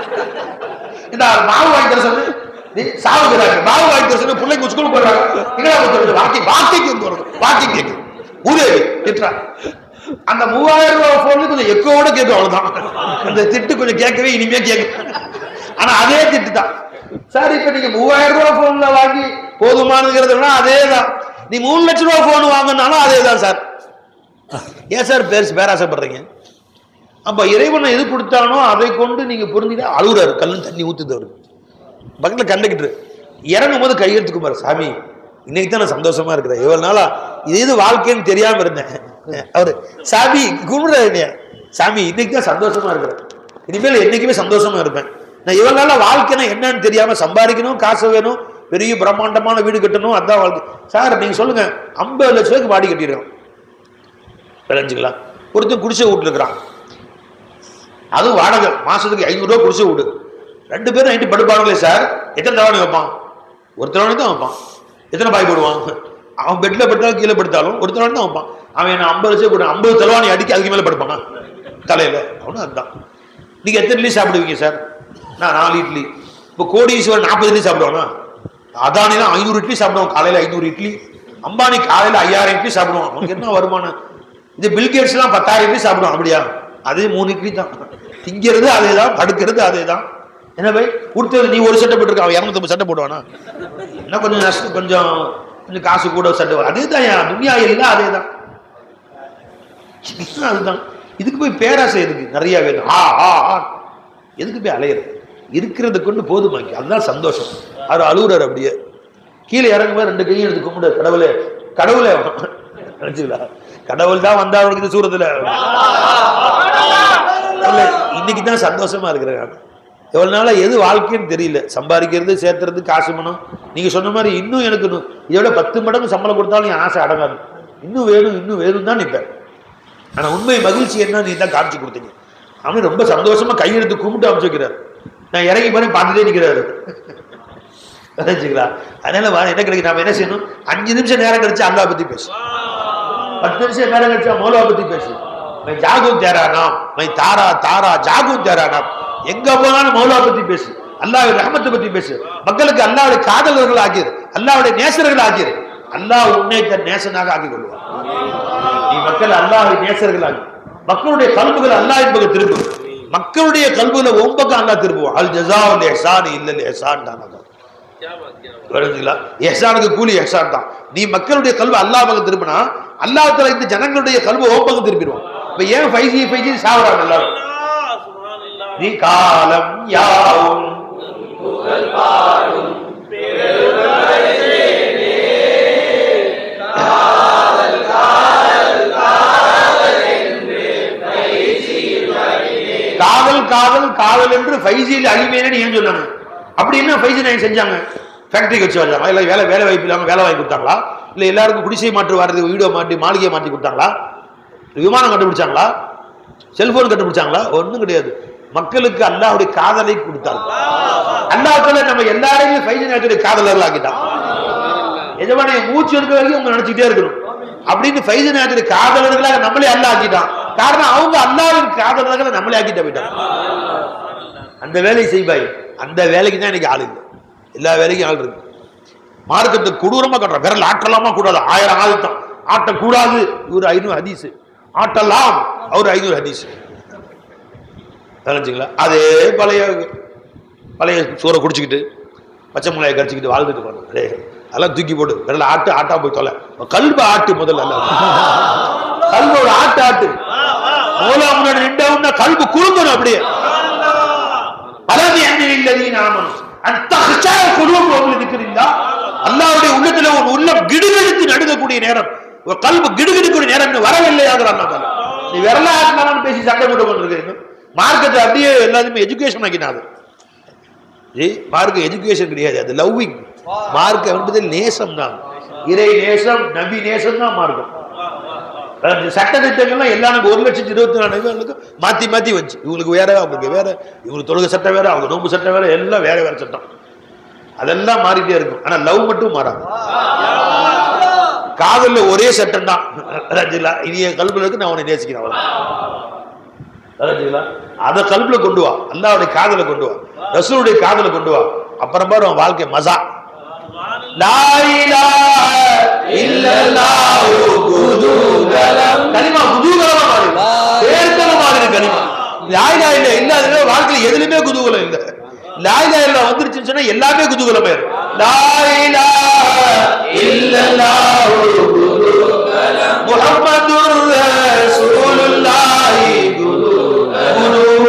இந்த மாவு வாங்கி தர சொல்லு, நீ சாவுகிறாங்க. மாவு வாங்கி தர சொல்லு, பிள்ளைங்க ஸ்கூல் போடுறாங்க. எங்கடா போட்டு வாக்கிக்கு போறது, வாக்கிங் கேட்குது ஊரேவி திட்டுறா. அந்த 3000 ரூபாய் போன்ல கொஞ்சம் எக்கோட கேட்கும். அவ்வளவுதான். அந்த திட்டு கொஞ்சம் கேட்கவே இனிமே கேட்கும். ஆனா அதே திட்டு தான் சார். இப்ப நீங்க 3000 ரூபாய் போன்ல வாங்கி போதுமானதுங்கிறதுனா அதே தான். நீ 3 லட்சம் ரூபாய் போன் வாங்கினாலும் அதே தான் சார். ஏன் சார் பேராசைப்படுறீங்க? அப்ப இறைவனை எது கொடுத்தானோ அதை கொண்டு நீங்க புரிஞ்சுட்டா அழுகுறாரு. கல்லு தண்ணி ஊத்துது அவரு. பக்கத்துல கண்டுக்கிட்டு இறங்கும் போது கையெழுத்துக்கு பாரு, சாமி இன்னைக்கு தான் நான் சந்தோஷமா இருக்கிறேன். இவ்வளவு நாளா இது வாழ்க்கைன்னு தெரியாம இருந்தேன். அவரு சாமி கும்பிடுறாரு, சாமி இன்னைக்கு தான் சந்தோஷமா இருக்கிறேன், இனிமேல் என்னைக்குமே சந்தோஷமா இருப்பேன். நான் இவ்வளவு நாளா வாழ்க்கைன்னா என்னன்னு தெரியாம சம்பாதிக்கணும், காசு வேணும், பெரிய பிரம்மாண்டமான வீடு கட்டணும், அதான் வாழ்க்கை. சார் நீங்க சொல்லுங்க, 50 லட்சம் ரூபாய்க்கு வாடி கட்டிருக்கான். விளைஞ்சுக்கலாம். ஒருத்தன் குடிசை வீட்டுல இருக்கிறான். அதுவும் வாடகை மாசத்துக்கு 500 ரூபாய் குடிசை வீடு. 2 பேரும் நைட்டு படுப்பாங்களே சார். எத்தனை தவணை வைப்பான்? ஒரு தவணை தான் வைப்பான். எத்தனை பாய் போடுவான்? அவன் பெட்ல படுத்தாலும் கீழே படுத்தாலும் ஒரு தவணை தான் வைப்பான். அவன் என்ன 50 லட்சம் கூட 50 தலவாணி அடிக்க அதுக்கு மேல படுப்பானா தலையில? அவனு அதுதான். நீங்க எத்தனை இட்லி சாப்பிடுவீங்க சார்? நான் 4 இட்லி. இப்போ கோடீஸ்வரர் 40 இட்லி சாப்பிடுவானா? அதானிலாம் 500 இட்லி சாப்பிடுவான் காலையில. 500 இட்லி. அம்பானி காலையில 5000 இட்லி சாப்பிடுவான். அவனுக்கு என்ன வருமானம்? இது பில்கேட்ஸ் எல்லாம் 10,000 இட்லி சாப்பிடுவான். அப்படியா? அதே 3 இட்லி தான். திங்கிறது அதே தான், படுக்கிறது அதே தான். என்ன பை கொடுத்தது? நீ ஒரு சட்டை போட்டுருக்க, அவன் 250 சட்டை போடுவானா? என்ன கொஞ்சம் நஷ்டம், கொஞ்சம் காசு கூட சட்டை வரும். அதே தான் துனியா எல்லாம் அதே தான். அதுதான். இதுக்கு போய் பேராசை எதுக்கு? நிறைய வேணும். எதுக்கு போய் அலையிறது? இருக்கிறத கொண்டு போதுமாக்கி, அதுதான் சந்தோஷம். அவர் அழுகுறாரு. அப்படியே கீழே இறங்கும்போது 2 கையும் எடுத்து கும்பிடு. கடவுளே கடவுளே நினைச்சுங்களா? கடவுள் தான் வந்தா அவனுக்கு இந்த சூரத்துல. இன்னைக்கு தான் சந்தோஷமா இருக்கிறேன். எவ்வளவு நாளா எது வாழ்க்கைன்னு தெரியல. சம்பாதிக்கிறது, சேர்த்துறது, காசு பணம். நீங்க சொன்ன மாதிரி இன்னும் எனக்கு இதோட 10 மடங்கு சம்பளம் கொடுத்தாலும் என் ஆசை அடங்காது. இன்னும் வேணும், இன்னும் வேணும் தான் நிற்பேன். ஆனா உண்மை மகிழ்ச்சி என்ன நீ தான் காமிச்சு கொடுத்தீங்க. அவன் ரொம்ப சந்தோஷமா கையெழுத்து கும்பிட்டு அமைச்சு வைக்கிறாரு. நான் இறங்கி போய் பார்த்துட்டே நிற்கிறாரு. அதனால என்ன கிடைக்கும்? நாம என்ன செய்யணும்? 5 நிமிஷம் நேரம் கழிச்சு அல்லா பத்தி பேசு, 10 நிமிஷம் நேரம் கழிச்சா மௌலா பத்தி பேசு. ஜாகும் தேரானா மை தாரா தாரா ஜாகும் தேரானா. எங்க போனாலும் மௌலா பத்தி பேசு, அல்லாஹ்வுடைய ரஹ்மத்தை பத்தி பேசு. மக்களுக்கு அல்லாஹ்வுடைய காதலர்கள் ஆகிரு, அல்லாஹ்வுடைய நேசர்கள் ஆகிரு. அல்லாஹ் உன்னை தன் நேசனாக ஆக்கிக் கொள்வார். நீ மக்கள் அல்லாஹ்வுடைய நேசர்கள் ஆகி மக்களுடைய கல்புகள் அல்லாஹ்வின் பக்கம் திருப்பு. மக்களுடைய கல்வியில ஒன்பக்கம் அல்லாஹ் திருப்புவான். அல் ஜஸாஉல் இஹ்சான் இல்லல் இஹ்சான் தான். இஹ்சானுக்கு கூலி இஹ்சான் தான். நீ மக்களுடைய கல்வி அல்லாஹ் பக்கம் திருப்பினா அல்லாஹ் தஆலா இந்த ஜனங்களுடைய கல்வி ஒன்பக்கம் திருப்பிடுவான். இப்ப ஏன் 5G சாவறாங்க எல்லாரும்? நீ காலம் யாவும் புகழ் பாடும் காதல் காதல் காதல் என்று 5G அழிவேன்னு ஏன் சொன்னாங்க? அப்படி என்ன 5G செஞ்சாங்க? ஃபேக்டரி வச்சு வச்சாங்களா? இல்லை வேலை வேலை வாய்ப்பு இல்லாமல் வேலை வாங்கி கொடுத்தாங்களா? இல்லை எல்லாருக்கும் குடிசை மாற்று வாரது வீடியோ மாட்டி மாளிகையை மாற்றி கொடுத்தாங்களா? விமானம் கண்டுபிடிச்சாங்களா? செல்போன் கண்டுபிடிச்சாங்களா? ஒன்றும் கிடையாது. மக்களுக்கு அல்லாஹ்வுடைய காதலை கொடுத்தாங்க. அல்லாஹ்வுடைய நம்ம எல்லாரையும் 5G காதலர்கள் ஆக்கிட்டாங்க. எஜமானே மூச்சு எடுக்க வரைக்கும் அவங்க நினைச்சுட்டே இருக்கணும் அப்படின்னு 5G காதலர்களாக நம்மளே அல்லாஹ் ஆக்கிட்டான். காரணம் அவங்க அல்லாஹ்வின் காதலர்களை நம்மளே ஆக்கிட்ட போயிட்டாங்க. அந்த வேலையை செய்வாய். அந்த வேலைக்கு தான் இன்னைக்கு ஆள் இல்லை. எல்லா வேலைக்கும் ஆள் இருக்கு. மார்க்கத்தை கொடூரமா கட்டுறோம். விரல் ஆட்டலாமா கூடாது, 1000 ஆயுத்தம் ஆட்டக்கூடாது. இவர் 500 ஹதீஸ் ஆட்டலாம், அவர் 500 ஹதீஸ். தெரிஞ்சுங்களா? அதே பழைய பழைய சோறை குடிச்சுக்கிட்டு பச்சை மிளகாயை கடிச்சிக்கிட்டு வாழ்ந்துட்டு போறது. அதெல்லாம் தூக்கி போட்டு விரல ஆட்டு ஆட்டா போய் தொலை. கல்வ ஆட்டு முதல்ல கல்வோட ஆட்டு ஆட்டு மூலா முன்னாடி நின்றவுன்னா கல்வி குழுங்கணும். அப்படியே பலவி அன்னில் நாமனும் அந்த குழுவம் இருக்கிறீங்களா? அல்லாஹ்வுடைய உள்ளத்துல ஒரு உள்ளம் கிடுகிடுத்து நடுங்கக்கூடிய நேரம், ஒரு கல்வி கிடுகிடுக்கூடிய நேரம் வரவில்லையாகிறான். நீ விரல ஆட்டினாலும் பேசி சண்டை போட்டு கொண்டிருக்கீங்க. மார்க்கத்தை அப்படியே எல்லாத்தையுமே எஜுகேஷன் ஆக்கினாது. மார்க்க எஜுகேஷன் கிடையாது, அது லவ்விங். மார்க்கம் என்பது நேசம் தான். இறை நேசம், நபி நேசம் தான் மார்க்கம். சட்ட திட்டங்கள்லாம் எல்லாருக்கும் 1,24,000 மாத்தி மாத்தி வச்சு இவங்களுக்கு வேற, அவங்களுக்கு வேற, இவங்களுக்கு தொழுகை சட்டம் வேற, அவங்க நோம்பு சட்டம் வேற, எல்லாம் வேற வேற சட்டம். அதெல்லாம் மாறிட்டே இருக்கும். ஆனா லவ் மட்டும் மாறாது. காதல்ல ஒரே சட்டம் தான். இனிய கல்வில இருக்கு, நான் அவனை நேசிக்கிறேன். அத கல்வில கொண்டு வா, அல்லாஹ்வுடைய காதலை கொண்டு வா, ரசூலுடைய காதலை கொண்டு வா. அப்புறம் பாரு உன் வாழ்க்கை மஸா. லா இலாஹ இல்லல்லாஹு குதூகலம். கலிமா குதூகலமா மாறி, பேர்த்தல மாறி கலிமா. லா இலாஹ இல்ல இல்லாத வாழ்க்கையில எதுலயுமே குதூகலம் இல்ல. லா இலாஹ இல்ல வந்துருச்சுன்னு சொன்னா எல்லாமே குதூகலமா இருக்கும். லா இலாஹ இல்லல்லாஹு குதூகலம் முஹம்மதுர் ரசூலுல்லாஹி குதூகலம்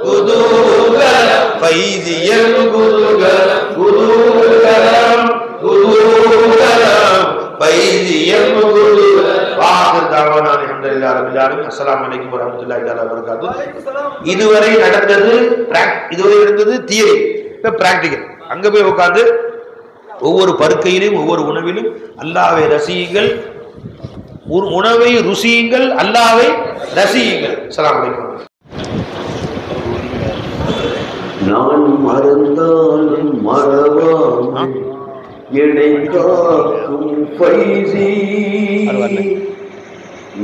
குதூகலம் ஃபைஸியல் குதூகலம் குதூகலம் குதூகலம் ஃபைஸியல் குதூகலம். வாஹிர் தஅவானா அல்ஹம்துலில்லாஹி ரப்பில் ஆலமீன். அஸ்ஸலாமு அலைக்கும் வரஹ்மத்துல்லாஹி தஆலா வபரகாத்துஹு. இதுவரை நடந்தது தியரி, இப்ப பிராக்டிகல். அங்க போய் உட்கார்ந்து ஒவ்வொரு பருக்கையிலும் ஒவ்வொரு உணவிலும் அல்லாஹ்வை ரசியுங்கள், உணவை ருசியுங்கள், அல்லாஹ்வை ரசியுங்கள். அஸ்ஸலாமு அலைக்கும். நான் மறந்தாலும் மறவாமல் என்னை காக்கும் ஃபைஸி,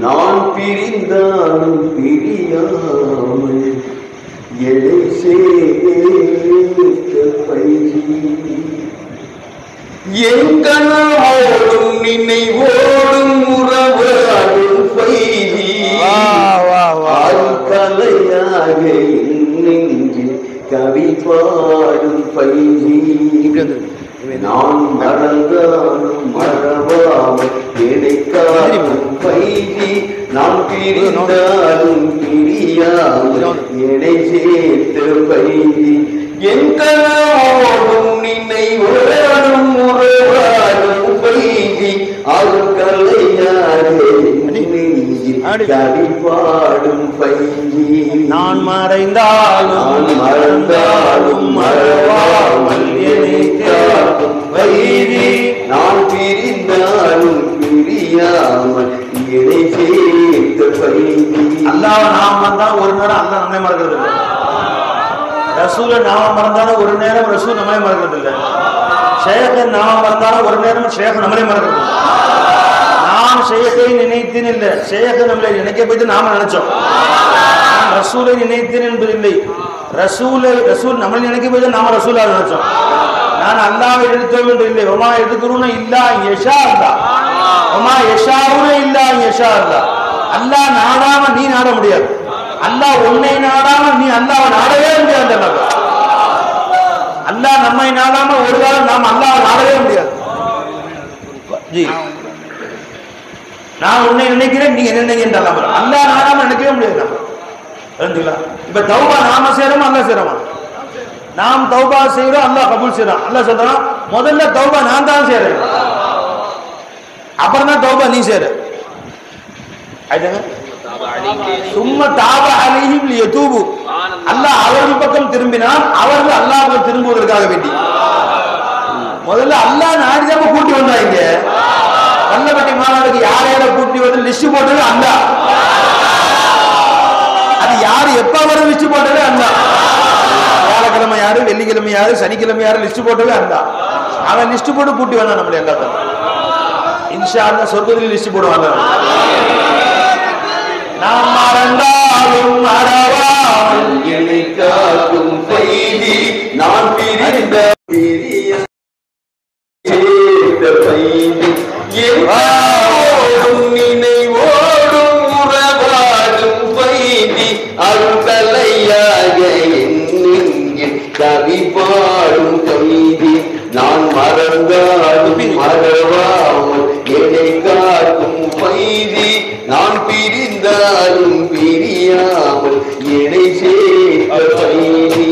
நான் பிரிந்தாலும் பிரியாமல் என்னை சேர்த்த ஃபைஸி, என் கனவோடும் நினைவோடும் உறவாடும் ஃபைஸி, கலையாக நெஞ்சில் கவி பாடும் ஃபைஸி, நான் மறந்தாலும் மறவாமல் என்னை காக்கும் ஃபைஸி, நான் பிரிந்தாலும் பிரியாமல் என்னை சேர்த்த ஃபைஸி, என் கனவோடும் நினைவோடும் உறவாடும் ஃபைஸி, கவி பாடும் ஃபைஸி, நான் மறைந்தாலும் மறந்தாலும் மறவாமல் என்னை காக்கும் ஃபைஸி, நான் பிரிந்தாலும் பிரியாமல் என்னை சேர்த்த ஃபைஸி. அல்லாஹ் நாம மறந்தா ஒரு நேரம் அல்லாஹ் நம்மை மறக்கிறது இல்லை. ரசூலை நாம மறந்தாலும் ஒரு நேரம் ரசூல் நம்மளை மறக்கிறது இல்லை. ஷேகை நாம மறந்தாலும் ஒரு நேரம் ஷேக் நம்மளை மறக்கிறது இல்லை. நாம் ஷேகை நினைத்தேன் இல்லை, ஷேகை நம்மளை நினைக்க போயிட்டு நாம நினைச்சோம். நாம் ரசூலை நினைத்தேன் என்பது இல்லை, ரசூல் நம்மளை நினைக்க போயிட்டு நாம ரசூலா நினைச்சோம். நான் அல்லாஹ்வை நினைத்தோம் என்று இல்லை. ஒமா எதுக்குறோன்னு இல்லா யஷா அல்லா, ஒமா யஷாவுன இல்லா யஷா அல்லா. அல்லாஹ் நாடாம நீ நாட முடியாது. அல்லாஹ் உன்னை நாடாமல் நீ அல்லாஹ்வை நாடவே முடியாது. அல்லாஹ் நம்மை நாடாம ஒரு காலம் நாம் அல்லாஹ்வை நாடவே முடியாது. ஜி நான் உன்னை நினைக்கிறேன், நீங்க நினைக்கின்ற அல்லாஹ் நாடாம நினைக்கவே முடியாது. நம்ம இப்ப தௌபா நாம செய்யறோமா அல்லாஹ் செய்யறோமா? நாம் தௌபா செய்யறோம், அல்லாஹ் கபூல் செய்யறோம். அல்லாஹ் சொல்றான் முதல்ல தௌபா நான் தான் செய்யறேன், அப்புறம் தான் தௌபா நீ செய்யற. சும்மா தாப அலைஹிம் லியதூபு, அல்லாஹ் அவர்கள் பக்கம் திரும்பினான், அவர்கள் அல்லாஹ்வுக்கு திரும்புவதற்காக வேண்டி. முதல்ல அல்லாஹ் நாடிதாம கூட்டி வந்தாங்க. கள்ளப்பட்டி மாநாடுக்கு யாரையால கூட்டி வந்து லிஸ்ட் போட்டது அல்லாஹ். அது யாரு எப்ப வரும் லிஸ்ட் போட்டது அல்லாஹ். வியாழக்கிழமை யாரு, வெள்ளிக்கிழமை யாரு, சனிக்கிழமை யாரு லிஸ்ட் போட்டவே அல்லாஹ். அவன் லிஸ்ட் போட்டு கூட்டி வந்தான் நம்மள எல்லாத்தையும். இன்ஷா அல்லாஹ் சொர்க்கத்தில் லிஸ்ட் போடுவாங்க. நாம் மறந்தாலும் மறவாமல் என்னை காக்கும் செய்தி நான் பிரிந்த ஓடும் நினைவோடும் உறவாடும் பைதி அருள்கலையாக என்னெங்கில் கவி பாடும் கைதி நான் மறந்தாலும் மறவாமல் என்னை காக்கும் பைதி நான் பிரிந்தாலும் பிரியாமல் என்னை சேர்த்த பைதி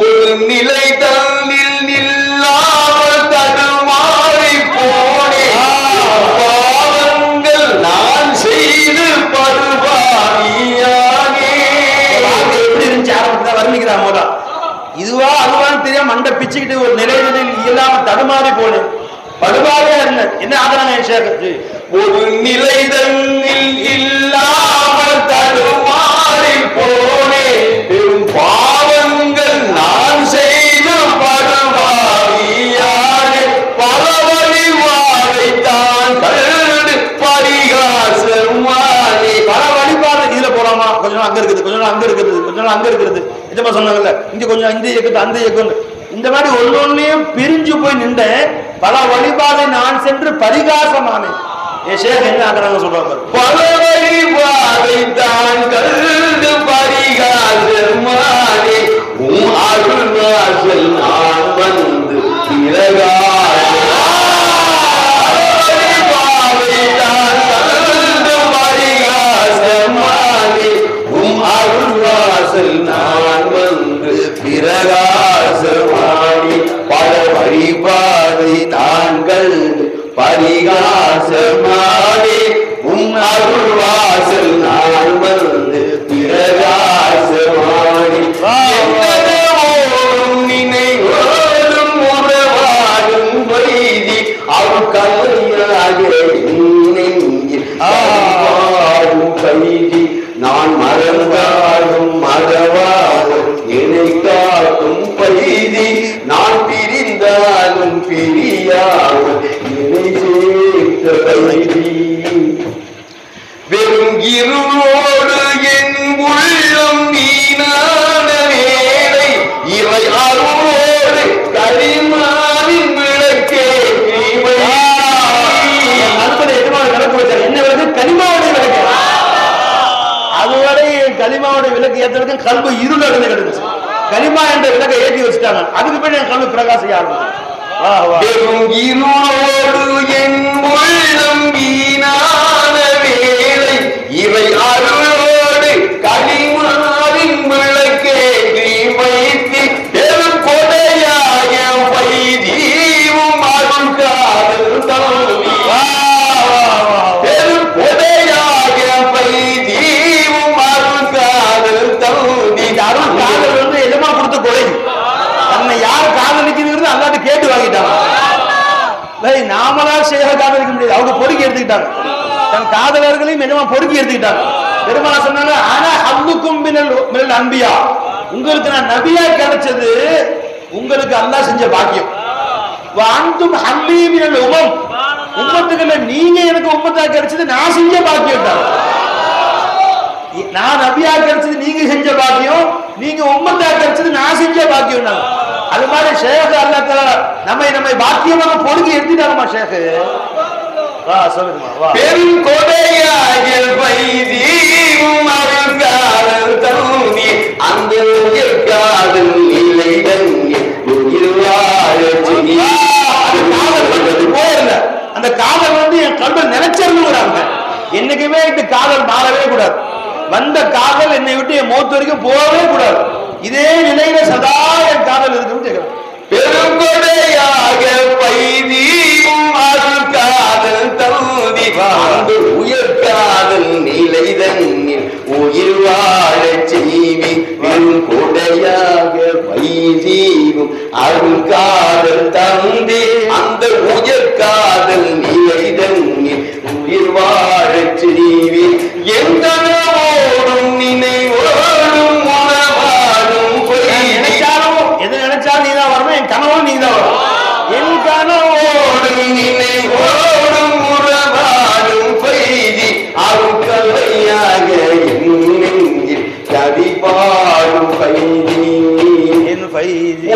ஒரு நிலை தன்னில் நில்லாமல் தடுமாறி போனே பாவங்கள் நான் செய்து படுபாவியானே. எப்படி இருந்துச்சு ஆரம்பத்தில் வர்ணிக்கிறான் போதா. இதுவா அதுவான்னு தெரியாம மண்டை பிச்சுக்கிட்டு ஒரு நிலையில் இல்லாம தடுமாறி போனேன், படுபாவியா இருந்தேன். என்ன ஆகிறாங்க ஒரு நிலை தன்னில் இல்லாமல் தடுமாறி போனே பெரும் பாவங்கள் நான் செய்து படுபாவியானே. பல வழிபாதை தான் கண்டு பரிகாசமானே. பல வழிபாடு இதுல போலாமா, கொஞ்சம் நாள் அங்க இருக்குது, கொஞ்சம் நாள் அங்க இருக்குது, கொஞ்சம் நாள் அங்க இருக்கிறது. நிஜமா சொன்னாங்கல்ல, இங்க கொஞ்சம் இந்த இயக்கத்து அந்த இயக்கம், இந்த மாதிரி ஒன்னொன்னையும் பிரிஞ்சு போய் நின்ற பல வழிபாதை நான் சென்று பரிகாசமானேன். என் ஷேக் என்ன ஆகிறாங்க சொல்றாங்க, பல வழிபாதை தான் கண்டு பரிகாசமானே. உம் அருள்வாசல் நான் வந்து பிறகாசமானே. உம் அருள்வாசல் நான் வந்து பிரகாசமானி பல வழிபாதை நான் கண்டு பரிகாசமானி. உம் அருள்வாசல் நான் வந்து பிரகாசமானி. ஓடும் நினைவோடும் உறவாடும் வைதி அவள் கலையாக நெஞ்சில் பாடும் கைதி நான் மறந்தாலும் மறவாலும் என்னை காக்கும் பைதி நான் பிரிந்தாலும் பிரியாமல் என்னை சேர்த்த பைதி. வெறும் இருளோடு என் உள்ளம் நீனான வேலை இவை அருளோடு களிமாவின் விளக்கே நண்பனை எதிர்மான விளக்கு வச்சார். என்ன விளக்கு? கலிமாவுடைய விளக்கு. அதுவரை கலிமாவுடைய விளக்கு ஏற்றதுக்கு கல்வி இருள் அடைந்து கிடந்துச்சு. கலிமா என்ற விளக்கை ஏற்றி வச்சுட்டாங்க. அதுக்கு பின்னாடி என் கல்வி பிரகாசிக்க ஆரம்பிச்சு. வெறும் இருளோடு என் உள்ளம் வீணான வேலை இவை அருளோடு களிமாவின் விளக்கே வைத்து பெரும் கொடையாக வைதீவும் அருள் காதல் தோல்வி. பெரும் கொடையாக வைதீவும் அருள் காதல் தோல்வி. இந்த அருள் காதல் வந்து எஜமா கொடுத்த கொலை. தன்னை யார் காதலிக்கிறது அல்லாட்டு கேட்டு வாங்கிட்டாங்க. நாமளா சேக காதலிக்க முடியாது, அவங்க பொறுக்கி எடுத்துக்கிட்டாங்க. தன் காதலர்களையும் என்னமா பொறுக்கி எடுத்துக்கிட்டாங்க. பெருமாள் சொன்னாங்க, ஆனா அவ்வுக்கும் மினல் அன்பியா, உங்களுக்கு நான் நபியா கிடைச்சது உங்களுக்கு அல்லாஹ் செஞ்ச பாக்கியம். அன்தும் ஹல்லி மினல் உமம், உம்மத்துக்களை நீங்க எனக்கு உம்மத்தா கிடைச்சது நான் செஞ்ச பாக்கியம் தான். நான் நபியா கிடைச்சது நீங்க செஞ்ச பாக்கியம், நீங்க உம்மத்தா கிடைச்சது நான் செஞ்ச பாக்கியம் தான். அது மாதிரி ஷேக் அல்லாஹ் தஆலா நம்மை பாக்கியமாக பொறுக்கி எடுத்துட்டாங்கம்மா ஷேக். வா சொல்லுங்கம்மா வா. பெரும் கொடையாக வைதீவும் காதல் மாறவே கூடாது. வந்த காதல் என்னை விட்டு என் மௌத் வரைக்கும் போகவே கூடாது. இதே நிலையில சதா என் காதல் இருக்குன்னு கேட்கிறேன். பெருங்கொடையாக பைதீவும் அருள் காதல் தகுதி வாழ்ந்து உயர் காதல் நிலை தன்னில் உயிர் வாழச் செய்வி. பெருங்கொடையாக பைதீவும் அருள் காதல் தந்தி அந்த உயர் காதல் நிலை தன்னில் உயிர் வாழச் செய்வி. எந்தனவோடும் நினைவோடும் உணவாடும் எது நினைச்சாலும் நீதான் வரணும், என் கனவும் நீதான் வரும். என் கனவோடும் நினைவோடும் உறவாடும் பைதி அருட்கலையாக என் கவி பாடும் பைதி. என் பைதி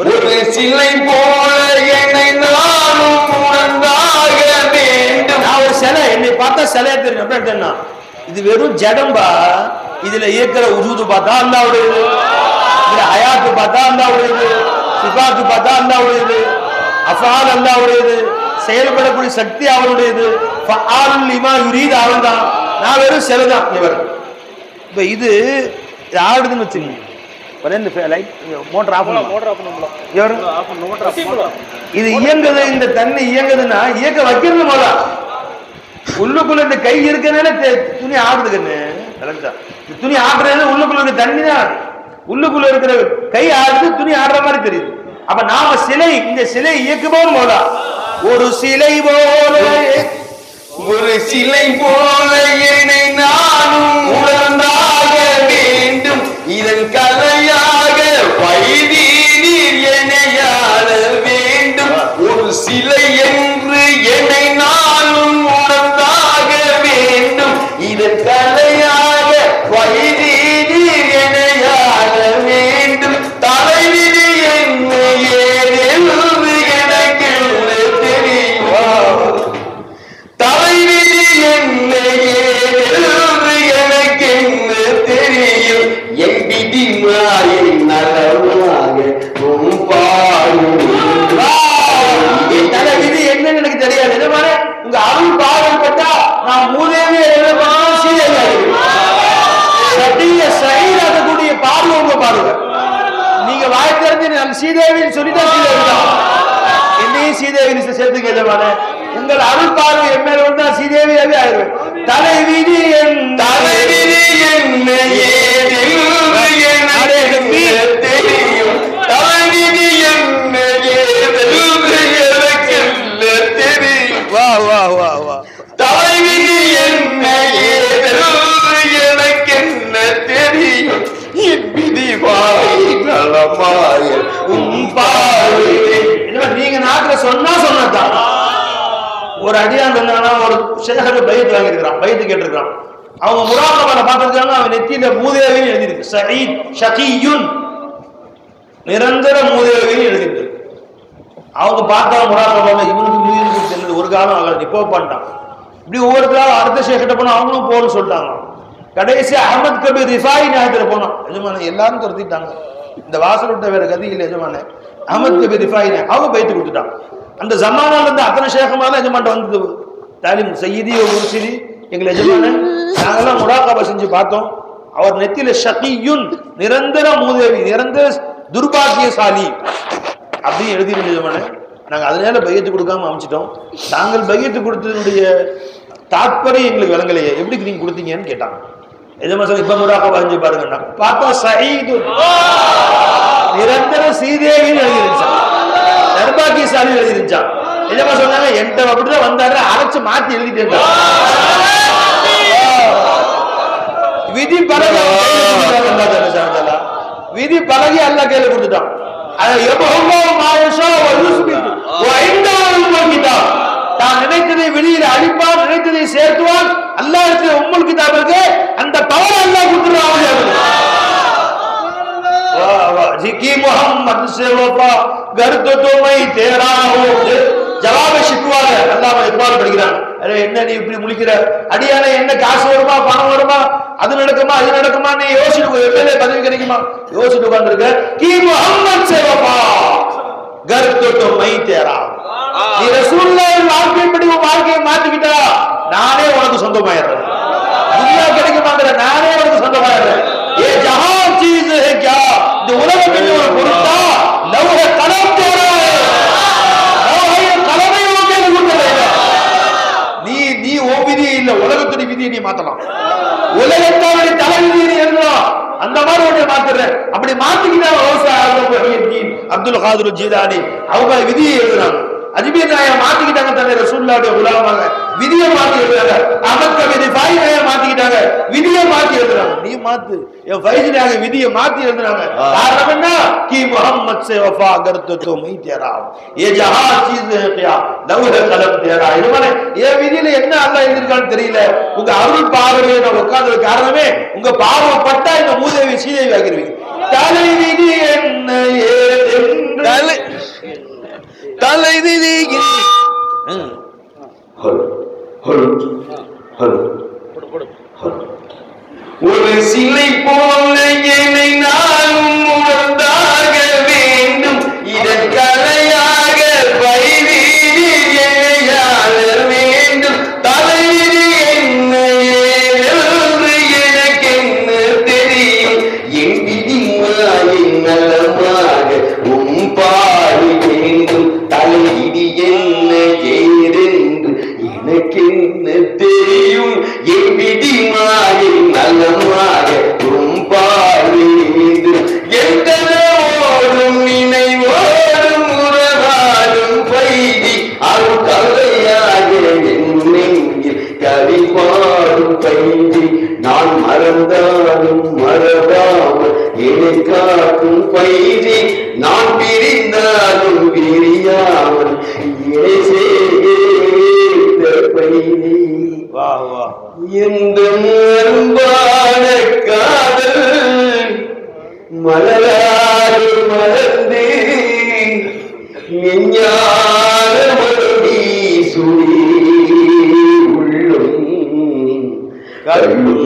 ஒரு சிலை போல என்னை நானும் உணர்ந்தாக வேண்டும். நான் ஒரு சிலை, என்னை பார்த்தா சிலையா தெரியும். அப்படின்னா இது வெறும் ஜடம்பா. இதுல இயக்கிற உஜூது பார்த்தா அல்லாஹ்வுடையது, இதுல ஹயாத்து பார்த்தா அல்லாஹ்வுடையது, சிஃபாத்து பார்த்தா அல்லாஹ்வுடையது, அஃஆல் அல்லாஹ்வுடையது, செயல்படக்கூடிய சக்தி அவனுடையது. ஃபஆல் லிமா யுரீத் அவன்தான். நான் வெறும் சிலை தான். இவர் இப்ப இது ஆடுதுன்னு வச்சுங்க. மோட்டர் ஆஃப் இது இயங்குது. இந்த தண்ணி இயங்குதுன்னா இயக்க வைக்கிறது போல உள்ளுக்குள்ள இந்த கை இருக்கனால துணி ஆடுதுன்னு துணி ஆடுறது உள்ளுக்குள்ள இருக்க தண்ணி தான். உள்ளுக்குள்ள இருக்கிற கை ஆடுது, துணி ஆடுற மாதிரி தெரியுது. அப்ப நாம சிலை, இந்த சிலை இயக்குவோம் போல ஒரு சிலை போல என்னை நானும் உணர்ந்தாக வேண்டும். இதன் கலையாக வைதி நீர் என்னையாள வேண்டும். ஒரு சிலை என்று என்னை நானும் உணர்ந்தாக வேண்டும். இதன் கலையாக வைதி நீர் என்னையாள வேண்டும். தலைவிதி என்ன ஏதென்று எனக்கு தெரியும். தலைவிதி என்ன ஏதென்று எனக்கு தெரியும். என் விதி மாயை நலமாக தலைவிதி என்னன்னு எனக்கு தெரியாது. என்ன உங்க அருள் பாடப்பட்டா நான் மூதேவே சகிதாகக்கூடிய பார்வை உங்க பாருங்க. நீங்க வாய் திறந்து நான் சீதேவின்னு சொல்லிட்டா சீதேவி தான். என்னையும் சீதேவி சேர்த்துக்க எஜமான. உங்கள் அருள் பார்வை என் மேல வந்து நான் சீதேவியாவே ஆயிடுவேன். தலைவிதி என்ன தெரியும். தலைவிதி என்ன தெரியும். வா வா வா வா. தலைவிதி என்ன எனக்கென்ன தெரியும். விதி வாய் நலமாய நீங்க நாட்டுல சொன்னதான். ஒரு அடியான் இருந்தாங்கன்னா ஒரு சேகர் பையத்து வாங்கியிருக்கிறான், பையத்து கேட்டிருக்கான். அவங்க முராகபால பார்த்திருக்காங்க. அவன் நெத்தியில மூதேவின்னு எழுதியிருக்கு. சயீத் ஷகியுன், நிரந்தர மூதேவின்னு எழுதியிருக்கு. அவங்க பார்த்தா முராகபால இவனுக்கு மூதேவி தெரிஞ்சது ஒரு காலம் ஆகாது, இப்போ பண்ணிட்டான். இப்படி ஒவ்வொருத்தரும் அடுத்த சேகிட்ட போனா அவங்களும் போகணும்னு சொல்லிட்டாங்க. கடைசி அஹமத் கபீர் ரிஃபாயி நியாயத்துல போனோம். எஜமான எல்லாரும் துரத்திட்டாங்க. இந்த வாசல் விட்ட வேற கதி இல்லை. எஜமான அஹமத் கபீர் ரிஃபாயி அவங்க பைத்து கொடுத்துட்டான். அந்த ஜமானால இருந்து அத்தனை சேகமான எஜமான்ட்ட வந்து தாலிம் சையீதி முர்ஷிதி எங்களை எஜமான நாங்கெல்லாம் முராகபா செஞ்சு பார்த்தோம். அவர் நெத்தியில ஷகியுன், நிரந்தர மூதேவி, நிரந்தர துர்பாகியசாலி அப்படின்னு எழுதிருந்த எஜமான. நாங்க அதனால பையத்து கொடுக்காம அமைச்சிட்டோம். நாங்கள் பையத்து கொடுத்ததுடைய தாற்பயம் எங்களுக்கு விளங்கலையே, எப்படி நீங்க கொடுத்தீங்கன்னு கேட்டாங்க. எஜமான் இப்ப முராகபா செஞ்சு பாருங்க. பார்த்தா சயீது நிரந்தர சீதேவின்னு எழுதிருச்சான், தர்பாகியசாலி எழுதிருச்சான். எஜமா சொன்னாங்க என்கிட்ட அப்படிதான் வந்தாரு, அரைச்சு மாத்தி எழுதிட்டு இருந்தாங்க. விதி பலகை விதி பலகை அல்ல கையில கொடுத்துட்டான். தான் நினைத்ததை வெளியில அழிப்பான், நினைத்ததை சேர்த்துவான். அல்லாஹ்வுடைய உம்முல் கிதாப் இருக்கு, அந்த பவர் அல்லாஹ் கொடுத்துறான். जिकी मोहम्मद से वफा घर तो मैं तेरा हूं. ஜவாப ஷிக்வால அல்லாஹ் இக்பால் படிக்கிறான். அரே என்ன நீ இப்படி முழிக்கிற அடியானே, என்ன காசு வருமா பணம் வருமா அது நடக்குமா இது நடக்குமா நீ யோசிச்சு எம்எல்ஏ பதவி கிடைக்குமா யோசிச்சு உட்கார்ந்திருக்க. கி முஹம்மத் से वफा घर तो मैं तेरा. நீ ரசூலுல்லாஹ் வாழ்க்கைப்படி வாழ்க்கையை மாத்திக்கிட்டா நானே உனக்கு சொந்தமாயிடுறேன். துன்யா கிடைக்க மாட்டேற, நானே உனக்கு சொந்தமாயிடுறேன். ஏ ஜஹான் சீஸ் ஹை கியா, இந்த உலகம் என்ன ஒரு பொருட்டா? லவ்ஹ கலம் தேரா ஹை, லவ்ஹ கலமை உனக்கு கொடுக்கல. நீ ஓ விதி இல்ல, உலகத்துடைய விதியை நீ மாத்தலாம். உலகத்தோட தலைவிதியை நீ எழுதலாம். அந்த மாதிரி ஒன்றை மாத்துற. அப்படி மாத்திக்கிட்டா அப்துல் காதிர் ஜீலானி அவங்க விதியை எழுதுறாங்க. அஜ்மீர் நாயை மாத்திக்கிட்டாங்க. தன்னை ரசூலுல்லாஹ்வுடைய குலாமாக விதியை மாத்தி எழுதுறாங்க. அஹமத் கபீர் ஃபைஸி நாயை மாத்திக்கிட்டாங்க, விதியை மாத்தி எழுதுறாங்க. நீ மாத்து, என் ஃபைஸி நாயை விதியை மாத்தி எழுதுறாங்க. காரணம் என்ன? கி முஹம்மத் से वफा करते तो मैं तेरा, ये जहां चीज है क्या लौह कलम तेरा. இது மாதிரி ஏ விதியில என்ன அல்லாஹ் எழுதிருக்கான்னு தெரியல. உங்க அருள் பார்வையை நான் உட்கார்ந்தது காரணமே உங்க பார்வை பட்டா இந்த மூதேவி சீதேவி ஆகிருவீங்க. தலை விதி என்ன தலை விதி. ஒரு சிலை போல என்னை நானும் உணர்ந்தாக வேண்டும். இதன் கலையாக வைரீதி என்னையாள வேண்டும். தலைவிதி என்ன என்று எனக்கென்ன தெரியும். என் விதி மாயின் நலமாக பாடி வேண்டும். தலைவிதி என்ன ஏதென்று எனக்கென்ன தெரியும். என் விதி மாயின் நலமாக பாடி வேண்டும். எந்தனோடும் நினைவோடும் உறவாடும் பைதி அருள் கலையாக என் நெஞ்சில் கவி பாடும் பைதி. நான் மறந்தாலும் மறவாமல் என்னை காக்கும் பைதி. நான் பிரிந்தாலும் பிரியாமல் என்னை சேர்த்த பைதி. எந்த அன்பான காதல் மலராது மலர்ந்து விஞ்ஞான மொழி சுழி உள்ளும் கல்லும்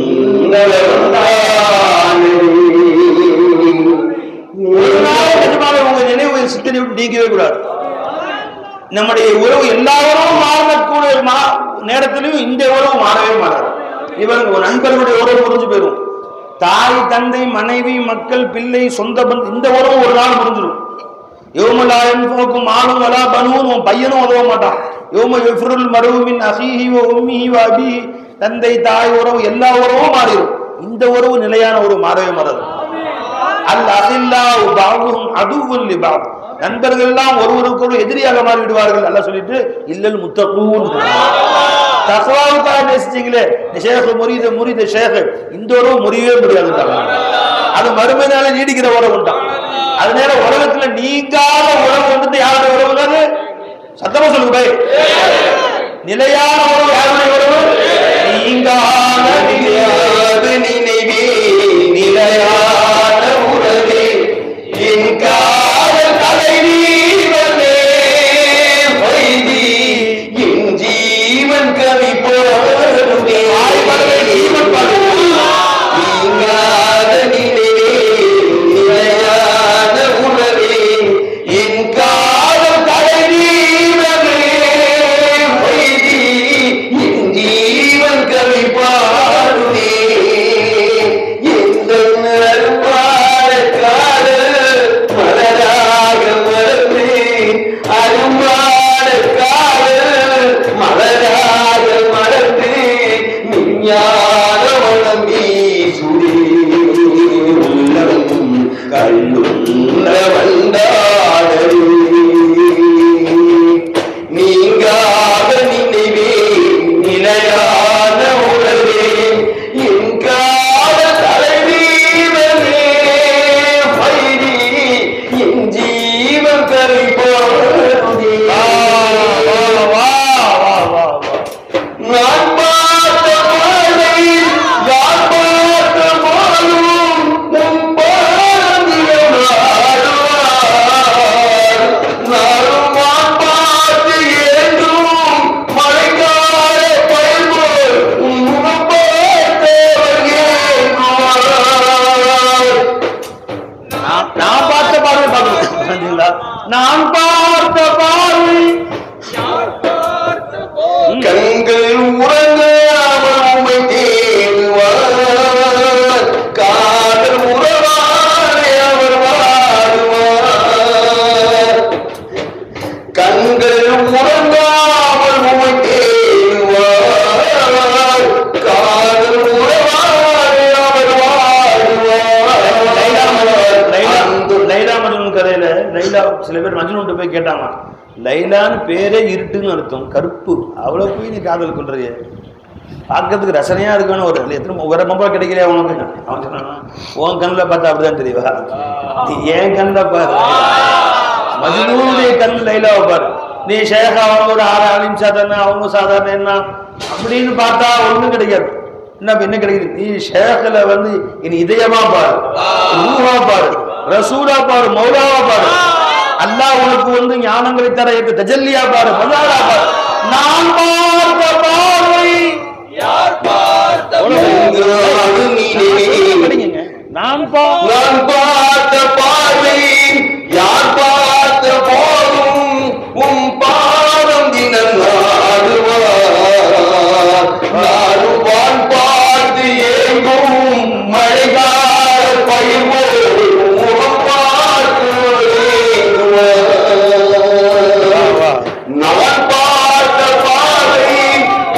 உங்க நினைவு சித்தனை விட்டு நீங்கவே கூடாது. நம்முடைய உறவு எல்லா உறவும் மாறக்கூடிய நேரத்திலையும் இந்த உறவு மாறவே மாறாது. இவங்க நண்பர்களுடைய உறவு புரிஞ்சு போயிடும். தாய் தந்தை மனைவி மக்கள் பிள்ளை சொந்த பந்தம் இந்த உறவு ஒரு நாள் முடிஞ்சிடும். யோமலாயம் போக்கும் ஆளும் வலா பனுவும் உன் பையனும் உதவ மாட்டான். யோம எஃப்ருல் மருவின் அஹீஹி வ உம்மிஹி வ அபீஹி, தந்தை தாய் உறவு எல்லா உறவும் மாறிடும். இந்த உறவு நிலையான உறவு மாறவே மாறாது. அல் அஹில்லாஹு பஅதுஹும் அதுவுன் லிபஅத், நண்பர்கள் எல்லாம் ஒருவருக்கொரு எதிரியாக மாறி விடுவார்கள். அல்லாஹ் சொல்லிட்டு இல்லல் முத்தகூன், தக்வாவுக்காக நேசிச்சீங்களே ஷேக் முரீது ஷேக், இந்த உறவு முறியவே முடியாதுன்றாங்க. அது மறுமையினால நீடிக்கிற உறவு உண்டான். அதனால உலகத்துல நீங்காத உறவு வந்துட்டு யாருடைய உறவு? அது சத்தமா சொல்லுங்க பாய். நிலையான உறவு யாருடைய உறவு? நீங்காத நிலையாத நினைவே நிலையான உறவே என் காதல் தலைவனே வைதி என் ஜீவன் கவி போடுவே ஜீவன் நீங்காத நினைவே நிலையான உறவே என் காதல் தலைவனே வைதி என் ஜீவன் கவி பாடுவே. நீங்காத நினைவே நிலையான உறவே என் காதல் தலைவனே வைதி என் ஜீவன் கரை போடுவே. நான் பார்த்த கேட்டாங்க, லைலான்னு பேரே இருட்டுன்னு அர்த்தம், கருப்பு. அவ்வளோ போய் நீ காதல் கொள்றிய, பார்க்கறதுக்கு ரசனையா இருக்கணும். ஒரு எத்தனை வேற மொபைல் கிடைக்கலையா உனக்கு? அவன் சொன்னானா, உன் கண்ணில் பார்த்தா அப்படிதான் தெரியவா, நீ ஏன் கண்ணில் பாரு, மஜ்னூனுடைய கண் லைலாவை பாரு. நீ ஷேகா அவங்க ஒரு 6 ஆலிம் சாதாரண, அவங்க சாதாரண என்ன அப்படின்னு பார்த்தா ஒன்றும் கிடைக்காது. என்ன கிடைக்குது? நீ ஷேഖில வந்து இனி இதயமா பாரு, ரூஹா பாரு, ரசூலா பாரு, மௌலாவா பாரு. அல்லாஹ் உனக்கு வந்து ஞானங்களை தர தஜல்லியா பாரு, மஜாரா பாரு. நான் பார்த்த பார்வை யார் பார்த்த நான் பார்த்த பார்வை யார் பார்த்த போதும் உன் பாதம் தினம் நாடுவார். நாடுவான் பார்த்து ஏங்கும் மழைகால பயிர்வோம் முகம் பார்த்து நான் பார்த்த பார்வை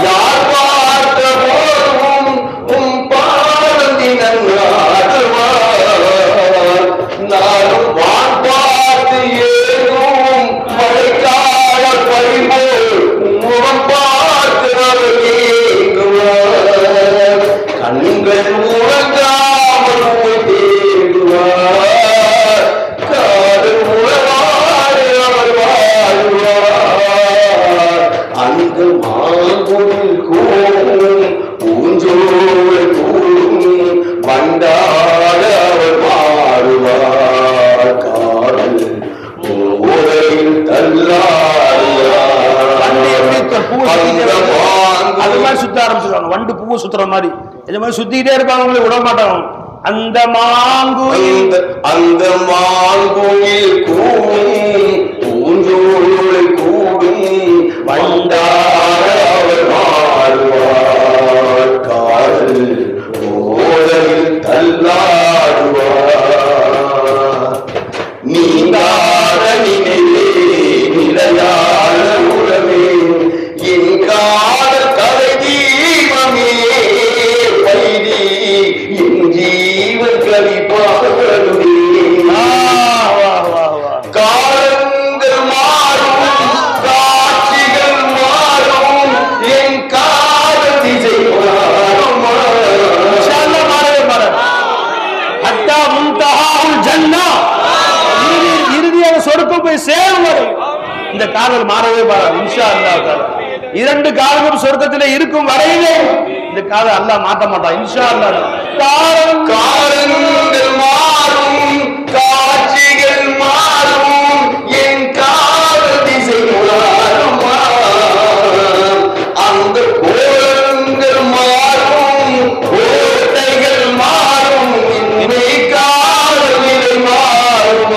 யார் பார்த்த போதும் உன் பாதம் தினம் நாடுவார். நாடுவான் பார்த்து ஏங்கும் மழைக்கால பயிர்வோம் முகம் பார்த்து கண்கள் உறங்காமல் தேடுவார். காதல் உறவாடு அவர் வாழ்வார். அந்த மாங்குடில் கூடும் பூஞ்சோலை கூடும் வண்டாட அவர் மாறுவார். காதல் ஓரையில் தள்ளாடுவார். அது மாதிரி சுத்த ஆரம்பிச்சிருவாங்க, வண்டு பூவை சுத்துற மாதிரி. இந்த மாதிரி சுத்திக்கிட்டே இருப்பாங்க, அவங்களை விட மாட்டாங்க. அந்த மாங்குயில் கூடும் பூஞ்சோலை கூடும் வண்டாட அவர் மாறுவார். காதல் ஓரையில் தள்ளாடுவார். நீங்காத நினைவே நிலையான உறவே என் காதல் கலை தீபமே பைதி என் ஜீவன் கலிப்பாகவே. காலங்கள் மாறும், காட்சிகள் மாறும், என் காதல் திசை மாறும். ஹத்தா முன்தஹாவுல் ஜன்னா, இறுதியாக சொர்க்கம் போய் சேரும் வரை இந்த காதல் மாறவே மாறாது இன்ஷா அல்லாஹ் தஆலா. 2 காலமும் சொர்க்கத்திலே இருக்கும் வரையிலே இந்த காதல் அல்லாஹ் மாற்ற மாட்டான் இன்ஷா அல்லாஹ். காலங்கள் மாறும், காட்சிகள் மாறும், என் காதல் திசை மாறும். அந்த கோலங்கள் மாறும், கோட்டைகள் மாறும், என்னை காதல் நிலை மாறும்.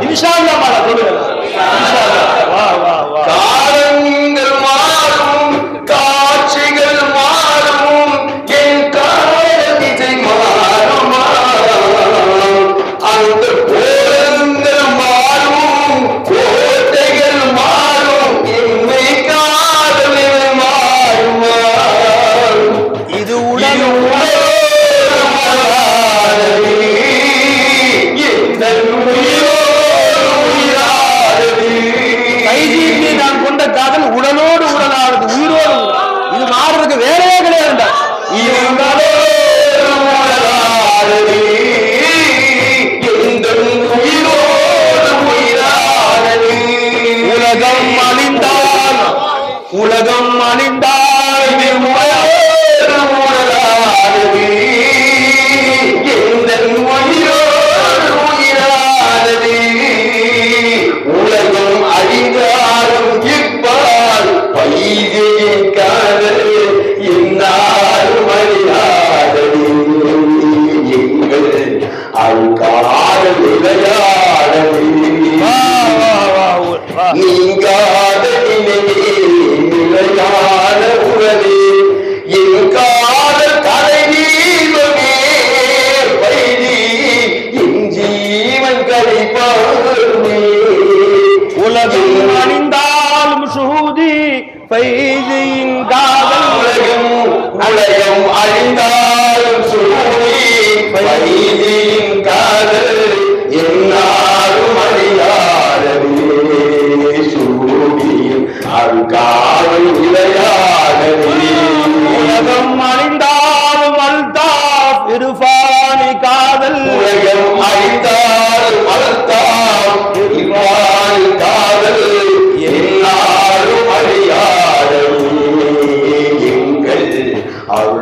இன்ஷா அல்லாஹ் மாறா சொல்லுங்க. இன்ஷா அல்லாஹ். வா வா வா. காலங்கள் மாறும், காட்சிகள் மாறும், என் காதல் திசை மாறும். அந்த கோலங்கள் மாறும், கோட்டைகள் மாறும், என்னை காதல் நிலை மாறும். இது உடல் கைதீட்டி நான் கொண்ட காதல் உடலோடு உடலாடுது, உயிரோடு உயிர். இது மாறுறதுக்கு வேலையே கிடையாது. இது உடலோடு உடலாடுது, எந்த உயிரோடு உயிராடுது. உலகம் அழிந்தால் உலகம் அழிந்தால் இது உடலோடு உடலாடுது, எந்த உயிரோடு உயிராடுது. உலகம் அழிந்தாலும் இப்பால் பைதியின் காதல் இன்னாலும் அழியாதது. எங்கள் அழுக்காத விளையாடது நீங்காத நினைவே நிலையான உறவே என் காதல் கலை தீபமே பைதி என் ஜீவன் கழிப்பாருமே. உலகம் அணிந்தாலும் சுகூதி பைதியின் காதல் உலகம் அழிந்தாலும் சுகூதி பைதியின் காதல் என்னாலும் அழியாதது.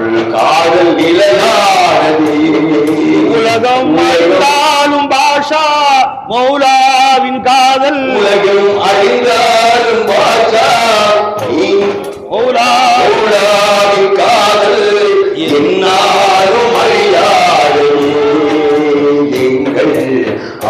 அருள் காதல் நிலையானது. உலகம் அழிந்தாலும் பாஷா மௌலாவின் காதல், உலகம் அழிந்தாலும் பாஷா மௌலாவின் காதல் என்னாலும் அழியாது. எங்கள்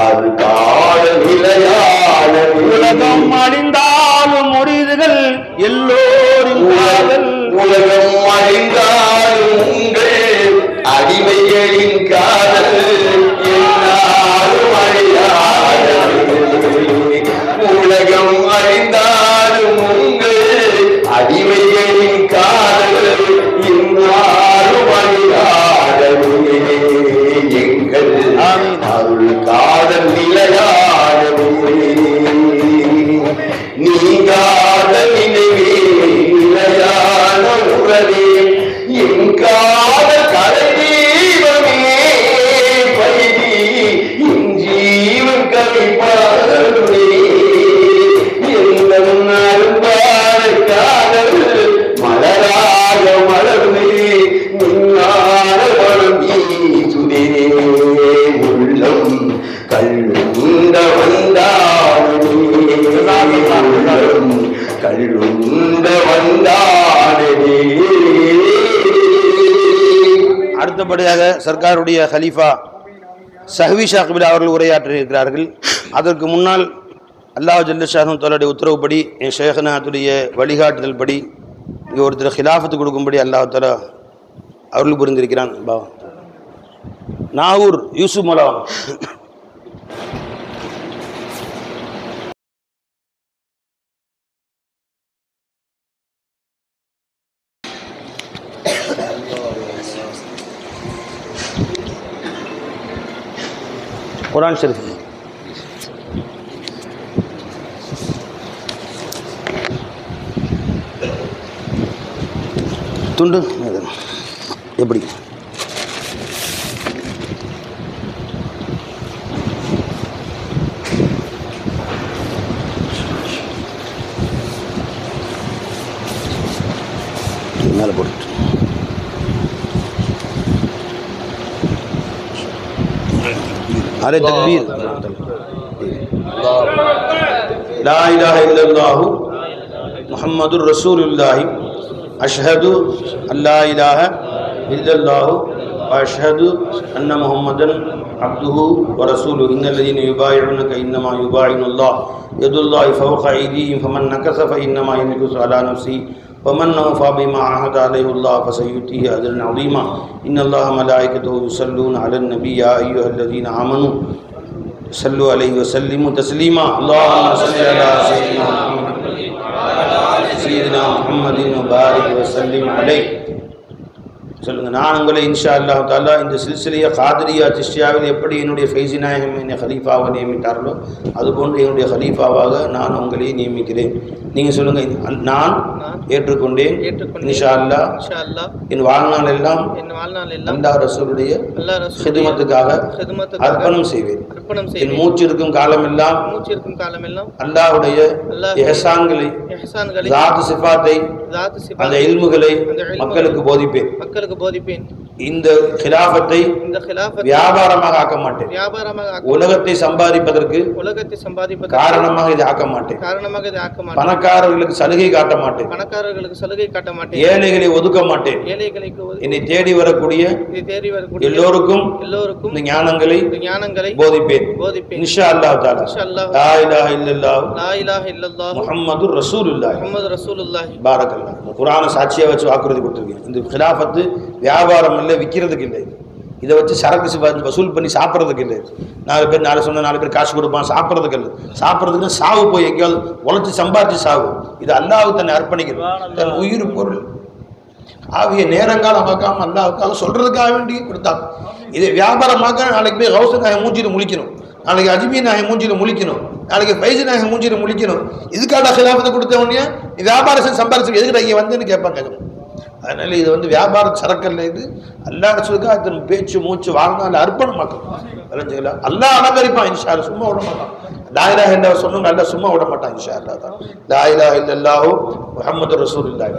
அது காதல் நிலையானது. உலகம் அழிந்தாலும் முறிதுகள் எல்லோரும் காதல், உலகம் அழிந்தாலும் உங்கள் அடிமைகளின் காதல் என்னாலும் அழியாது. உலகம் அழிந்தாலும் உங்கள் அடிமைகளின் காதல் என்னாலும் அழியாது. எங்கள் அருள் காதல் நிலையானது. நீங்காத நினைவே நிலையான உறவே என் காதல் கலை தீபமே பைதி என் ஜீவன் கவி பாடுவே. எந்த அரும்பான காதல் மலராக மலர்வே முன்னான மனம் ஈசுதே. உள்ளம் கல்லுண்ட வந்தானே, கல்லுண்ட வந்தானே. அடுத்தபடியாக சர்க்காருடைய ஹலீஃபா சஹ்வி ஷா கிபிலா அவர்கள் உரையாற்றி இருக்கிறார்கள். அதற்கு முன்னால் அல்லாஹ் ஜல்ல ஷாஹு தஆலாவுடைய உத்தரவுப்படி என் ஷேഖനാத்துடைய வழிகாட்டுதல் படி இங்கே ஒருத்தர் ஹிலாஃபத்து கொடுக்கும்படி அல்லாஹ் தஆலா அருள் புரிந்திருக்கிறான். நாகூர் யூசுப் மலா குர்ஆன் ஷரீஃப் துண்டு எப்படி மேலே போட்டு अरे तकबीर ला इलाहा इल्लल्लाह मुहम्मदुर रसूलुल्लाह अशहदु अल्ला इलाहा इल्लल्लाह व अशहदु अन्ना मुहम्मदन अब्दुहु व रसूलुहु इन्नल्लज़ीना युबाइउनका इन्नमा युबाइउनुल्लाह यदुल्लाहि फौqa अयदीहिम फमन नकसा फइन्नमा यनकुसु अला नफ्सिही वमन औफ़ा बिमा अहद अलैहिल्लाह फसयुतीहि अजरन अज़ीमा इन्नल्लाह मलाइकतहु युसल्लूना अलन नबी या अय्युहल्लज़ीना आमनू सल्लु अलैहि वसल्लिमु तस्लीमा अल्लाहुम्मा सल्लि अला सय्यिदिना मुहम्मदिन व बारिक व सल्लिम अलैहि. சொல்லுங்க. நான் உங்களை இன்ஷா அல்லாஹ் தஆலா இந்த சில்சிலைய காதிரியா சிஷ்யாவில் எப்படி என்னுடைய ஃபைஸி நாயகம் என்னை ஹலீஃபாவாக நியமித்தார்களோ அதுபோன்று என்னுடைய ஹலீஃபாவாக நான் உங்களை நியமிக்கிறேன். நீங்கள் சொல்லுங்கள். நான் ஏற்றுக்கொண்டேன் இன்ஷா அல்லாஹ் என் வாழ்நாள் எல்லாம் அல்லாஹ் ரசூலுடைய ஹிதுமத்துக்காக அர்ப்பணம் செய்வேன். என் மூச்சு இருக்கும் காலமெல்லாம் அல்லாஹ்வுடைய இஹ்சான்களை ஸாத் சிஃபாத்தை அந்த இல்முகளை மக்களுக்கு போதிப்பேன். இந்த கிலாஃபத்தை வியாபாரமாக ஆக்க மாட்டேன். உலகத்தை சம்பாதிப்பதற்கு காரணமாக இதை ஆக்க மாட்டேன். பணக்காரர்களுக்கு சலுகை காட்ட மாட்டேன். ஏழைகளை ஒதுக்க மாட்டேன். என்னை தேடி வரக்கூடிய எல்லோருக்கும் இந்த ஞானங்களை போதிப்பேன். இன்ஷா அல்லாஹ் தஆலா. லா இலாஹா இல்லல்லாஹ் முஹம்மதுர் ரசூலுல்லாஹ். பாரக்கல்லாஹ். குர்ஆனை சாட்சியா வச்சு வாக்குறுதி கொடுத்திருக்கேன். இந்த கிலாஃபத்து வியாபாரம் இல்லை, விற்கிறதுக்கு இல்லை. இதை வச்சு சரக்கு வசூல் பண்ணி சாப்பிட்றதுக்கு இல்லை. 4 பேர் 4 பேர் காசு கொடுப்பான், சாப்பிட்றதுக்கு இல்லை. சாப்பிட்றதுக்கு சாவு போய் எங்கேயாவது உழைச்சி சம்பாதிச்சு சாவு. இது அல்லாஹ் தன்னை அர்ப்பணிக்கிறது. தன் உயிர் பொருள் ஆகிய நேரங்காலம் பார்க்காம அல்லாஹ்வுக்காக சொல்றதுக்காக வேண்டி கொடுத்தாங்க. இதை வியாபாரமாக்க நாளைக்கு போய் கௌச நாயகம் மூஞ்சியில் முழிக்கணும், நாளைக்கு அஜ்மீர் நாயகம் மூஞ்சியில் முழிக்கணும், நாளைக்கு ஃபைஸி நாயகம் மூஞ்சியில் முழிக்கணும். இதுக்காக ஹிலாஃபத்தை கொடுத்த உடனே வியாபாரம் சம்பாதிச்சு எதுக்கிட்ட இங்கே வந்துன்னு கேட்பாங்க. அதனால இது வந்து வியாபார சரக்கல்ல. இது அல்லாஹ் ரசூலுக்காக தன் பேச்சு மூச்சு வாழ்நாள் அர்ப்பணமாக்கும். அல்லாஹ் அலங்கரிப்பான் இன்ஷா அல்லாஹ். சும்மா விட மாட்டான். லா இலாஹா இல்லல்லாஹ் சொன்னவங்க அல்லாஹ் சும்மா விட மாட்டான் இன்ஷா அல்லாஹ். லா இலாஹா இல்லல்லாஹு முஹம்மதுர் ரசூலுல்லாஹ்.